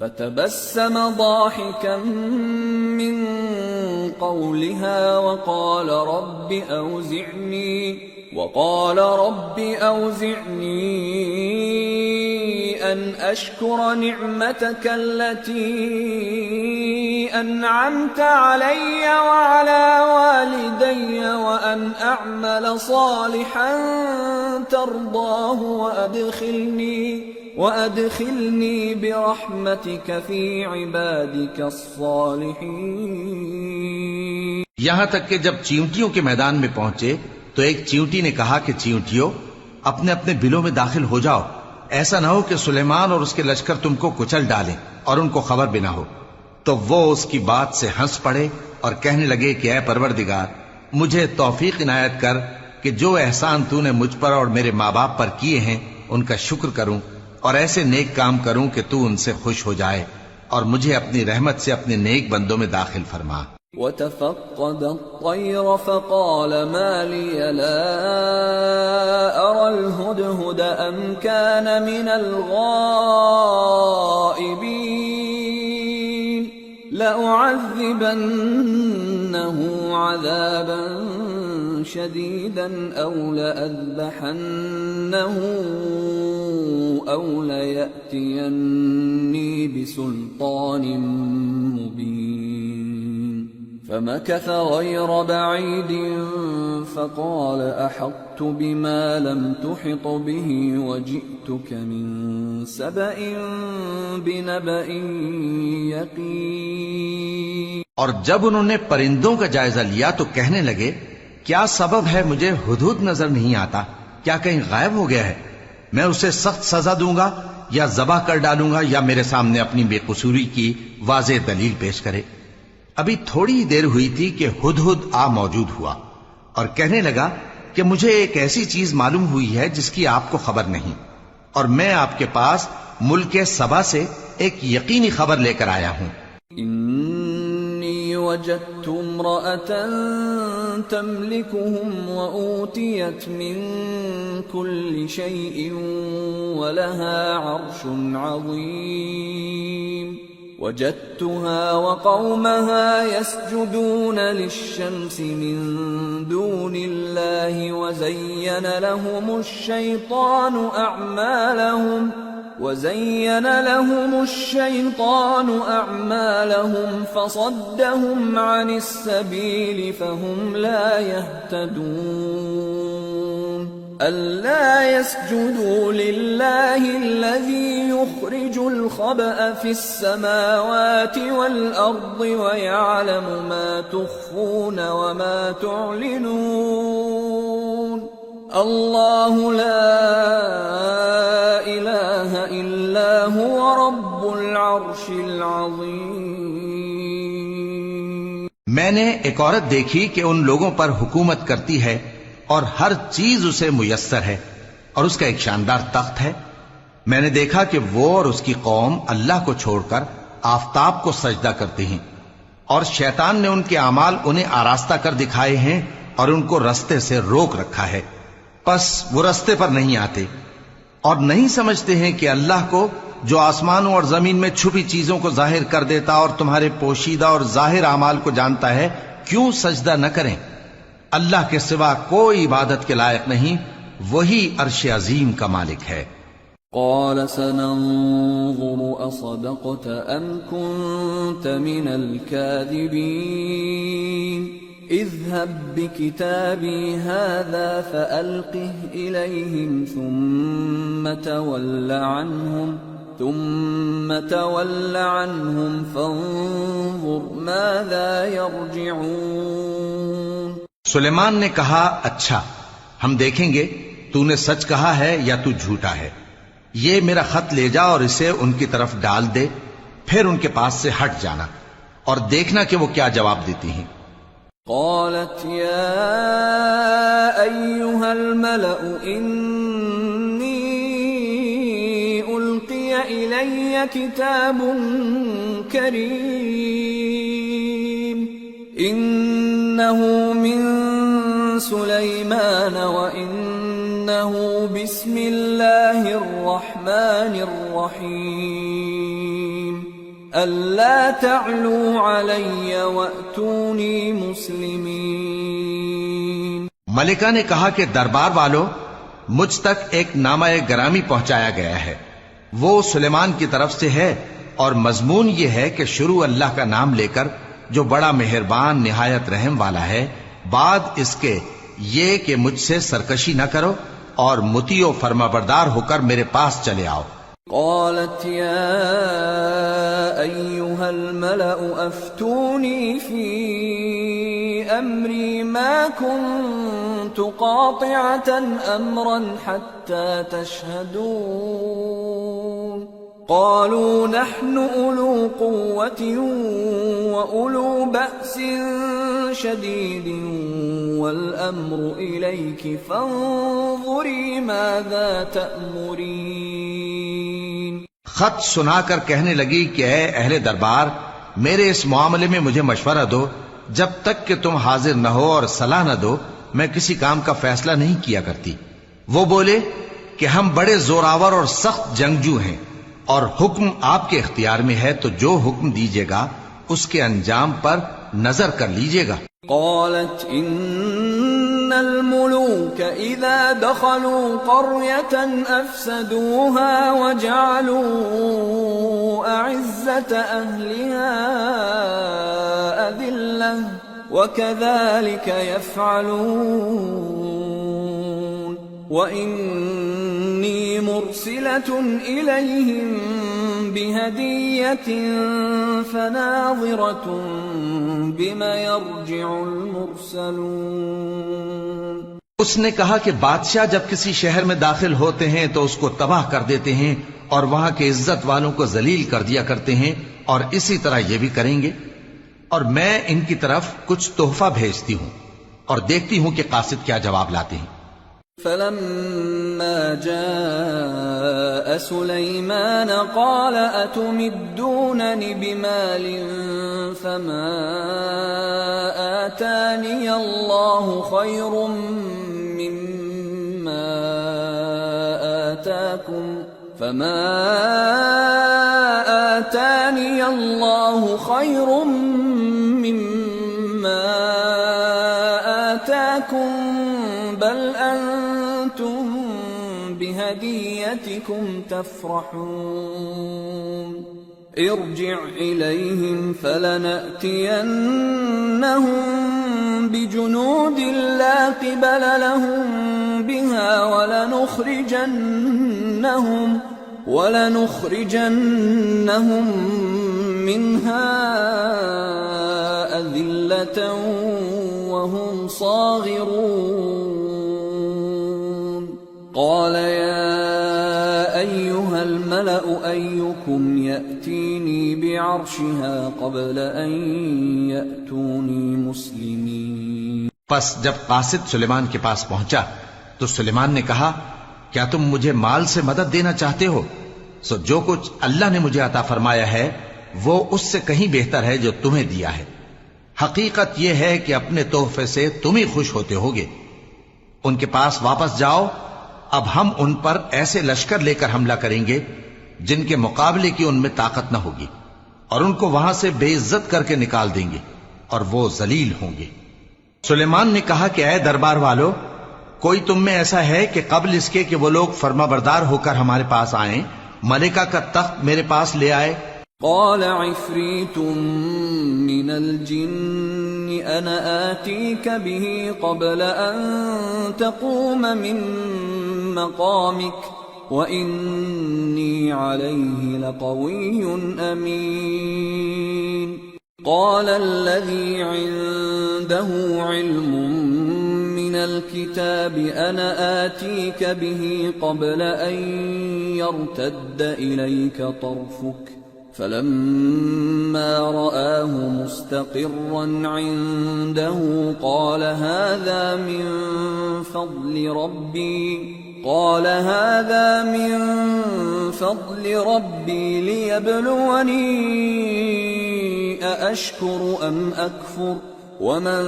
فتبسم ضاحكا من قولها وقال رب أوزعني أن أشكر نعمتك التي أنعمت علي وعلى والدي وأن أعمل صالحا ترضاه وأدخلني برحمتك في عبادك الصالحين. یہاں تک کہ جب چیونٹیوں کے میدان میں پہنچے تو ایک چیونٹی نے کہا کہ چیونٹیوں، اپنے اپنے بلوں میں داخل ہو جاؤ، ایسا نہ ہو کہ سلیمان اور اس کے لشکر تم کو کچل ڈالیں اور ان کو خبر بھی نہ ہو. تو وہ اس کی بات سے ہنس پڑے اور کہنے لگے کہ اے پروردگار، مجھے توفیق عنایت کر کہ جو احسان تو نے مجھ پر اور میرے ماں باپ پر کیے ہیں ان کا شکر کروں اور ایسے نیک کام کروں کہ تو ان سے خوش ہو جائے، اور مجھے اپنی رحمت سے اپنے نیک بندوں میں داخل فرما. وَتَفَقَّدَ الطَّيْرَ فَقَالَ مَا لِيَ لَا أَرَى الْهُدْهُدَ أَمْ كَانَ مِنَ الْغَائِبِينَ لَأُعَذِّبَنَّهُ عَذَابًا شَدِيدًا أَوْ لَأَذْبَحَنَّهُ أَوْ لَيَأْتِيَنِّي بِسُلْطَانٍ مُبِينٍ. فمكث غير بعيد فقال أحطت بما لم تحط به وجئتك من سبأ بنبأ يقين. اور جب انہوں نے پرندوں کا جائزہ لیا تو کہنے لگے کیا سبب ہے مجھے ہدہد نظر نہیں آتا؟ کیا کہیں غائب ہو گیا ہے؟ میں اسے سخت سزا دوں گا یا ذبح کر ڈالوں گا یا میرے سامنے اپنی بے قصوری کی واضح دلیل پیش کرے. ابھی تھوڑی ہی دیر ہوئی تھی کہ ہدہد آ موجود ہوا اور کہنے لگا کہ مجھے ایک ایسی چیز معلوم ہوئی ہے جس کی آپ کو خبر نہیں، اور میں آپ کے پاس ملک سبا سے ایک یقینی خبر لے کر آیا ہوں. انی وجدت امرأة تملكهم وأوتيت من كل شيء ولها عرش عظيم. وجدتها وقومها يسجدون للشمس من دون الله وزين لهم الشيطان أعمالهم فصدهم عن السبيل فهم لا يهتدون. ألا يسجدوا لله الذي يخرج الخبأ في السماوات والأرض ويعلم ما تخفون وما تعلنون الله لا إله إلا هو رب العرش العظيم. میں نے ایک عورت دیکھی کہ ان لوگوں پر حکومت کرتی ہے اور ہر چیز اسے میسر ہے اور اس کا ایک شاندار تخت ہے. میں نے دیکھا کہ وہ اور اس کی قوم اللہ کو چھوڑ کر آفتاب کو سجدہ کرتے ہیں اور شیطان نے ان کے اعمال انہیں آراستہ کر دکھائے ہیں اور ان کو رستے سے روک رکھا ہے. پس وہ رستے پر نہیں آتے اور نہیں سمجھتے ہیں کہ اللہ کو جو آسمانوں اور زمین میں چھپی چیزوں کو ظاہر کر دیتا اور تمہارے پوشیدہ اور ظاہر اعمال کو جانتا ہے کیوں سجدہ نہ کریں. اللہ کے سوا کوئی عبادت کے لائق نہیں، وہی عرش عظیم کا مالک ہے. قال سننظر أصدقت أم كنت من الكاذبين اذهب بكتابي هذا فألقه إليهم ثم تول عنهم فانظر ماذا يرجعون. سلیمان نے کہا اچھا ہم دیکھیں گے تو نے سچ کہا ہے یا تو جھوٹا ہے. یہ میرا خط لے جا اور اسے ان کی طرف ڈال دے، پھر ان کے پاس سے ہٹ جانا اور دیکھنا کہ وہ کیا جواب دیتی ہیں. قالت يا أيها الملأ إني ألقي إلي كتاب كريم إنه من سليمان وإنه بسم الله الرحمن الرحيم ألا تعلوا علي وأتوني مسلمين. ملکہ نے کہا کہ دربار والو مجھ تک ایک نامہ گرامی پہنچایا گیا ہے، وہ سلیمان کی طرف سے ہے اور مضمون یہ ہے کہ شروع اللہ کا نام لے کر جو بڑا مہربان نہایت رحم والا ہے، بعد اس کے یہ کہ مجھ سے سرکشی نہ کرو اور مطیع و فرمانبردار ہو کر میرے پاس چلے آؤ. قالت يا أيها الملأ أفتوني في أمري ما كنت قاطعة أمرا حتى تشهدون. قالوا نحن أولو قوة وأولو بأس شديد والأمر إليك فانظري ماذا تأمرين. خط سنا کر کہنے لگی کہ اے اہل دربار میرے اس معاملے میں مجھے مشورہ دو، جب تک کہ تم حاضر نہ ہو اور صلاح نہ دو میں کسی کام کا فیصلہ نہیں کیا کرتی. وہ بولے کہ ہم بڑے زوراور اور سخت جنگجو ہیں اور حکم آپ کے اختیار میں ہے، تو جو حکم دیجیے گا اس کے انجام پر نظر کر لیجیے گا. قالت ان الملوك اذا دخلوا قرية افسدوها وجعلوا اعزة اهلها اذلة وكذلك يفعلون وإني مرسلة إليهم بهدية فناظرة بما يرجع المرسلون. اس نے کہا کہ بادشاہ جب کسی شہر میں داخل ہوتے ہیں تو اس کو تباہ کر دیتے ہیں اور وہاں کے عزت والوں کو ذلیل کر دیا کرتے ہیں، اور اسی طرح یہ بھی کریں گے. اور میں ان کی طرف کچھ تحفہ بھیجتی ہوں اور دیکھتی ہوں کہ قاصد کیا جواب لاتے ہیں. فلما جاء سليمان قال أتمدونني بمال فما آتاني الله خير مما آتاكم بل أنتم بهديتكم تفرحون. ارجع إليهم فلنأتينهم بجنود لا قبل لهم بها ولنخرجنهم منها أذلة وهم صاغرون قال يا أيها الملأ أيكم يأتيني بعرشها قبل أن يأتوني مسلمين. پس جب قاصد سلیمان کے پاس پہنچا تو سلیمان نے کہا کیا تم مجھے مال سے مدد دینا چاہتے ہو؟ سو جو کچھ اللہ نے مجھے عطا فرمایا ہے وہ اس سے کہیں بہتر ہے جو تمہیں دیا ہے. حقیقت یہ ہے کہ اپنے تحفے سے تم ہی خوش ہوتے ہوگے. ان کے پاس واپس جاؤ. اب ہم ان پر ایسے لشکر لے کر حملہ کریں گے جن کے مقابلے کی ان میں طاقت نہ ہوگی اور ان کو وہاں سے بے عزت کر کے نکال دیں گے اور وہ ذلیل ہوں گے. سلیمان نے کہا کہ اے دربار والو، کوئی تم میں ایسا ہے کہ قبل اس کے کہ وہ لوگ فرما بردار ہو کر ہمارے پاس آئیں ملکہ کا تخت میرے پاس لے آئے؟ قال عفريت من الجن أنا آتيك به قبل أن تقوم من مقامك وإني عليه لقوي أمين. قال الذي عنده علم من الكتاب أنا آتيك به قبل أن يرتد إليك طرفك فلما رآه مستقرا عنده قال هذا من فضل ربي ليبلوني أأشكر أم أكفر ومن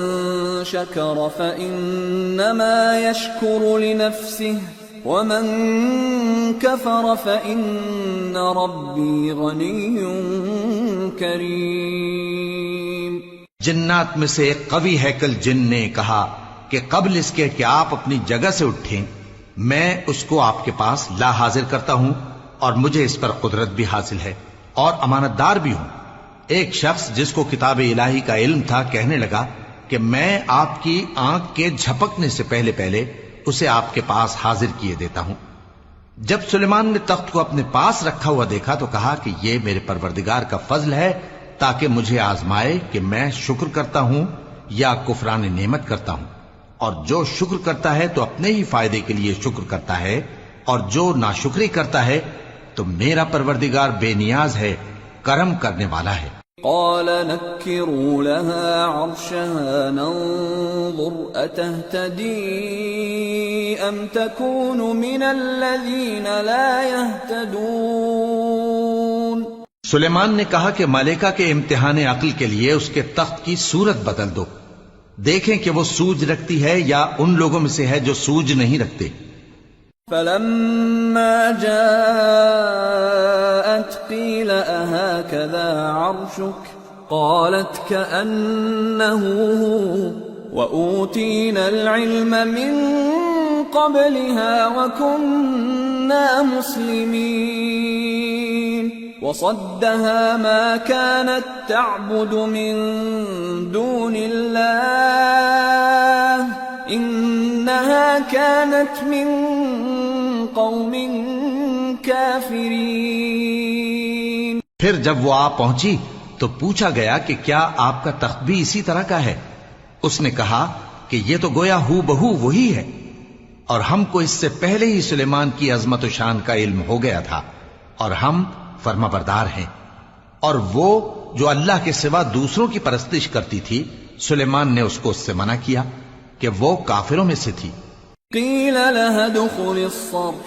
شكر فإنما يشكر لنفسه ومن كفر فإن ربي غني كريم. جنات میں سے ایک قوی ہیکل جن نے کہا کہ قبل اس کے کہ آپ اپنی جگہ سے اٹھیں میں اس کو آپ کے پاس لا حاضر کرتا ہوں اور مجھے اس پر قدرت بھی حاصل ہے اور امانت دار بھی ہوں. ایک شخص جس کو کتاب الہی کا علم تھا کہنے لگا کہ میں آپ کی آنکھ کے جھپکنے سے پہلے پہلے اسے آپ کے پاس حاضر کیے دیتا ہوں. جب سلیمان نے تخت کو اپنے پاس رکھا ہوا دیکھا تو کہا کہ یہ میرے پروردگار کا فضل ہے تاکہ مجھے آزمائے کہ میں شکر کرتا ہوں یا کفران نعمت کرتا ہوں. اور جو شکر کرتا ہے تو اپنے ہی فائدے کے لیے شکر کرتا ہے اور جو ناشکری کرتا ہے تو میرا پروردگار بے نیاز ہے، کرم کرنے والا ہے. قال نكروا لها عرشها ننظر أتهتدي أم تكون من الذين لا يهتدون. سلیمان نے کہا کہ ملکہ کے امتحان عقل کے لیے اس کے تخت کی صورت بدل دو، دیکھیں کہ وہ سوج رکھتی ہے یا ان لوگوں میں سے ہے جو سوج نہیں رکھتے. فلما جاءت قيل أهكذا عرشك قالت كأنه هو وأوتينا العلم من قبلها وكنا مسلمين. وصدها ما كانت تعبد من دون الله إنها كانت من قوم كافرين. پھر جب وہ آ پہنچی تو پوچھا گیا کہ کیا آپ کا تخت بھی اسی طرح کا ہے؟ اس نے کہا کہ یہ تو گویا ہو بہو وہی ہے، اور ہم کو اس سے پہلے ہی سلیمان کی عظمت و شان کا علم ہو گیا تھا اور ہم فرما بردار ہیں. اور وہ جو اللہ کے سوا دوسروں کی پرستش کرتی تھی سلیمان نے اس کو اس سے منع کیا کہ وہ کافروں میں سے تھی. قیل لها ادخل الصرح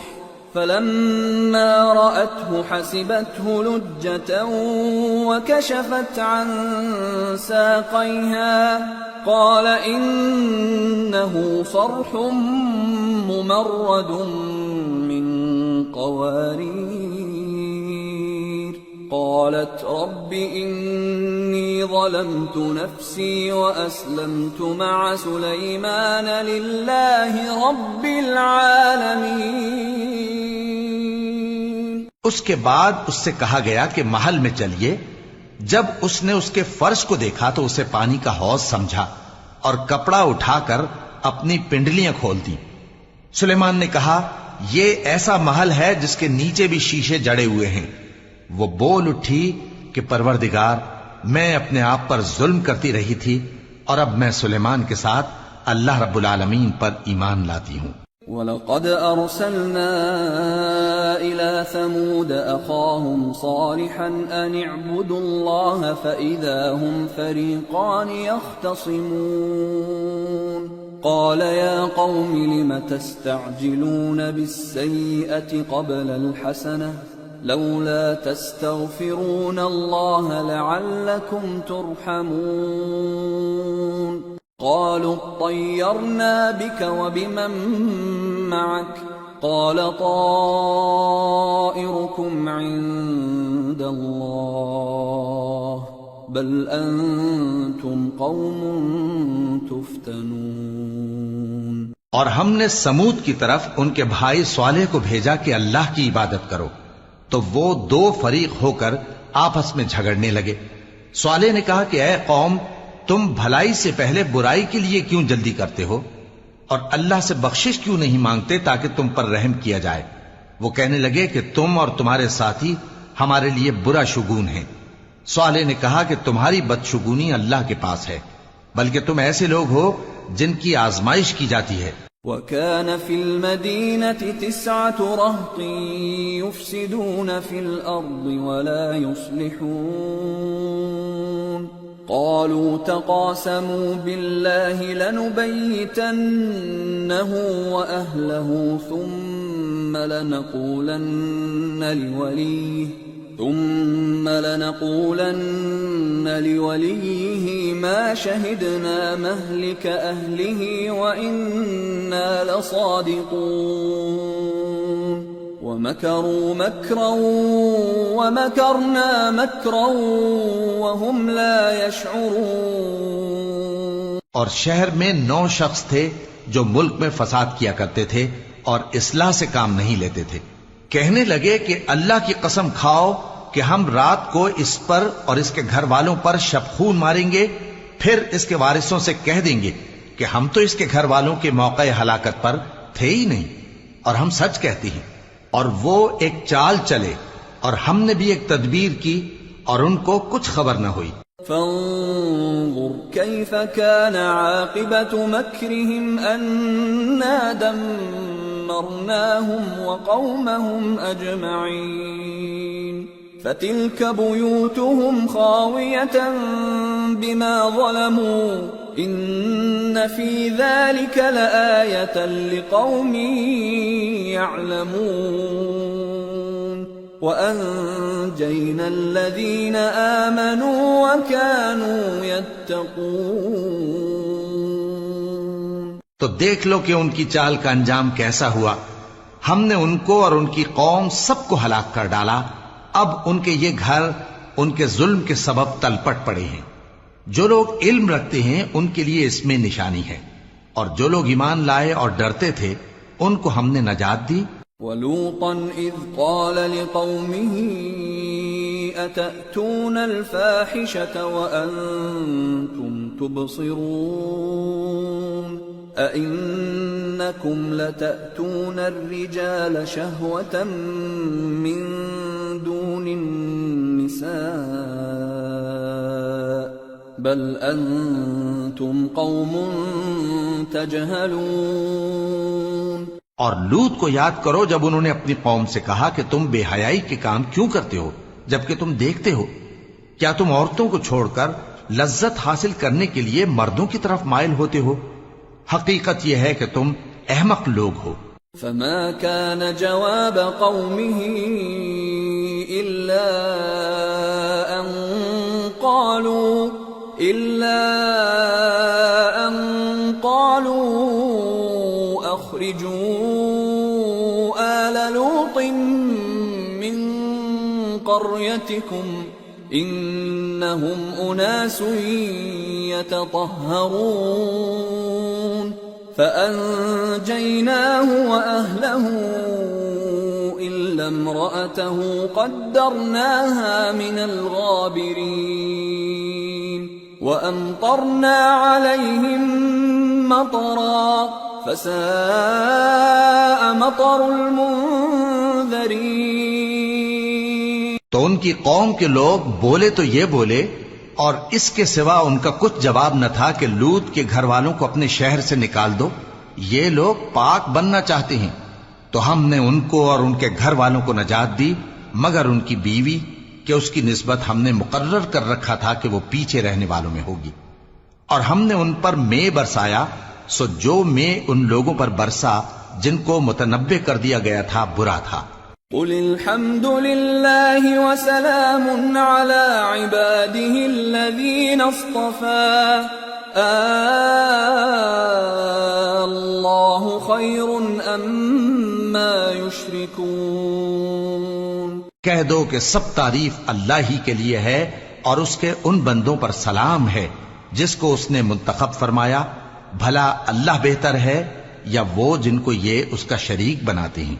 فلما رأته حسبته لجة وكشفت عن ساقيها قال إنه صرح ممرد من قوارير. قالت رب إني ظلمت نفسي وأسلمت مع سليمان لله رب العالمين. اس کے بعد اس سے کہا گیا کہ محل میں چلیے. جب اس نے اس کے فرش کو دیکھا تو اسے پانی کا حوض سمجھا اور کپڑا اٹھا کر اپنی پنڈلیاں کھول دی. سلیمان نے کہا یہ ایسا محل ہے جس کے نیچے بھی شیشے جڑے ہوئے ہیں. وہ بول اٹھی کہ پروردگار میں اپنے آپ پر ظلم کرتی رہی تھی اور اب میں سلیمان کے ساتھ اللہ رب العالمین پر ایمان لاتی ہوں. وَلَقَدْ أَرْسَلْنَا إِلَى ثَمُودَ أَخَاهُمْ صَالِحًا أَنِ اعْبُدُوا اللَّهَ فَإِذَا هُمْ فَرِيقَانِ يَخْتَصِمُونَ قَالَ يَا قَوْمِ لِمَ تَسْتَعْجِلُونَ بِالسَّيِّئَةِ قَبْلَ الْحَسَنَةِ لَوْلَا تَسْتَغْفِرُونَ اللَّهَ لَعَلَّكُمْ تُرْحَمُونَ قالوا اطيرنا بك وبمن معك قال طائركم عند الله بل أنتم قوم تفتنون. اور ہم نے سمود کی طرف ان کے بھائی صالح کو بھیجا کہ اللہ کی عبادت کرو تو وہ دو فریق ہو کر آپس میں جھگڑنے لگے. صالح نے کہا کہ اے قوم تم بھلائی سے پہلے برائی کے لیے کیوں جلدی کرتے ہو اور اللہ سے بخشش کیوں نہیں مانگتے تاکہ تم پر رحم کیا جائے. وہ کہنے لگے کہ تم اور تمہارے ساتھی ہمارے لیے برا شگون ہیں. صالح نے کہا کہ تمہاری بدشگونی اللہ کے پاس ہے بلکہ تم ایسے لوگ ہو جن کی آزمائش کی جاتی ہے. وَكَانَ فِي الْمَدِينَةِ 9 رَهْطٍ يُفْسِدُونَ فِي الْأَرْضِ وَلَا يُصْلِحُونَ قالوا تقاسموا بالله لنبيتنه وأهله ثم لنقولن لوليه ما شهدنا مهلك أهله وإنا لصادقون ومكروا مكرا ومكرنا مكرا وهم لا يشعرون. اور شہر میں 9 شخص تھے جو ملک میں فساد کیا کرتے تھے اور اصلاح سے کام نہیں لیتے تھے. کہنے لگے کہ اللہ کی قسم کھاؤ کہ ہم رات کو اس پر اور اس کے گھر والوں پر شبخون ماریں گے پھر اس کے وارثوں سے کہہ دیں گے کہ ہم تو اس کے گھر والوں کے موقع ہلاکت پر تھے ہی نہیں اور ہم سچ کہتے ہیں. اور وہ ایک چال چلے اور ہم نے بھی ایک تدبیر کی اور ان کو کچھ خبر نہ ہوئی. فانظر كيف كان عاقبة مكرهم أنا دمرناهم وقومهم أجمعين فتلك بيوتهم خاوية بما ظلموا إن في ذلك لآية لقوم يعلمون وأنجينا الذين آمنوا وكانوا يتقون. تو دیکھ لو کہ ان کی چال کا انجام کیسا ہوا. ہم نے ان کو اور ان کی قوم سب کو ہلاک کر ڈالا. اب ان کے یہ گھر ان کے ظلم کے سبب تلپٹ پڑے ہیں. جو لوگ علم رکھتے ہیں ان کے لیے اس میں نشانی ہے اور جو لوگ ایمان لائے اور ڈرتے تھے ان کو ہم نے نجات دی. وَلُوطًا إِذْ قَالَ لِقَوْمِهِ أَتَأْتُونَ الْفَاحِشَةَ وَأَنْتُمْ تُبْصِرُونَ أَإِنَّكُمْ لَتَأْتُونَ الرِّجَالَ شَهْوَةً مِّن دُونِ النِّسَاءِ بَلْ أَنْتُمْ قَوْمٌ تَجْهَلُونَ. اور لوط کو یاد کرو جب انہوں نے اپنی قوم سے کہا کہ تم بے حیائی کے کام کیوں کرتے ہو جبکہ تم دیکھتے ہو. کیا تم عورتوں کو چھوڑ کر لذت حاصل کرنے کے لیے مردوں کی طرف مائل ہوتے ہو؟ حقیقت یہ ہے کہ تم احمق لوگ ہو. فما كان جواب قومه إلا أن قالوا أخرجوا آل لوط من قريتكم إنهم أناس يتطهرون فأنجيناه وأهله إلا إلا امرأته قدرناها من الغابرين وأمطرنا عليهم مطرا فساء مطر المنذرين. تو ان کی قوم کے لوگ بولے تو یہ بولے، اور اس کے سوا ان کا کچھ جواب نہ تھا کہ لوط کے گھر والوں کو اپنے شہر سے نکال دو، یہ لوگ پاک بننا چاہتے ہیں. تو ہم نے ان کو اور ان کے گھر والوں کو نجات دی مگر ان کی بیوی کہ اس کی نسبت ہم نے مقرر کر رکھا تھا کہ وہ پیچھے رہنے والوں میں ہوگی. اور ہم نے ان پر مے برسایا، سو جو مے ان لوگوں پر برسا جن کو متنبع کر دیا گیا تھا برا تھا. قل الحمد لله وسلام على عباده الذين اصطفى الله خير أما يشركون. کہہ دو کہ سب تعریف اللہ ہی کے لیے ہے اور اس کے ان بندوں پر سلام ہے جس کو اس نے منتخب فرمایا. بھلا اللہ بہتر ہے یا وہ جن کو یہ اس کا شریک بناتے ہیں؟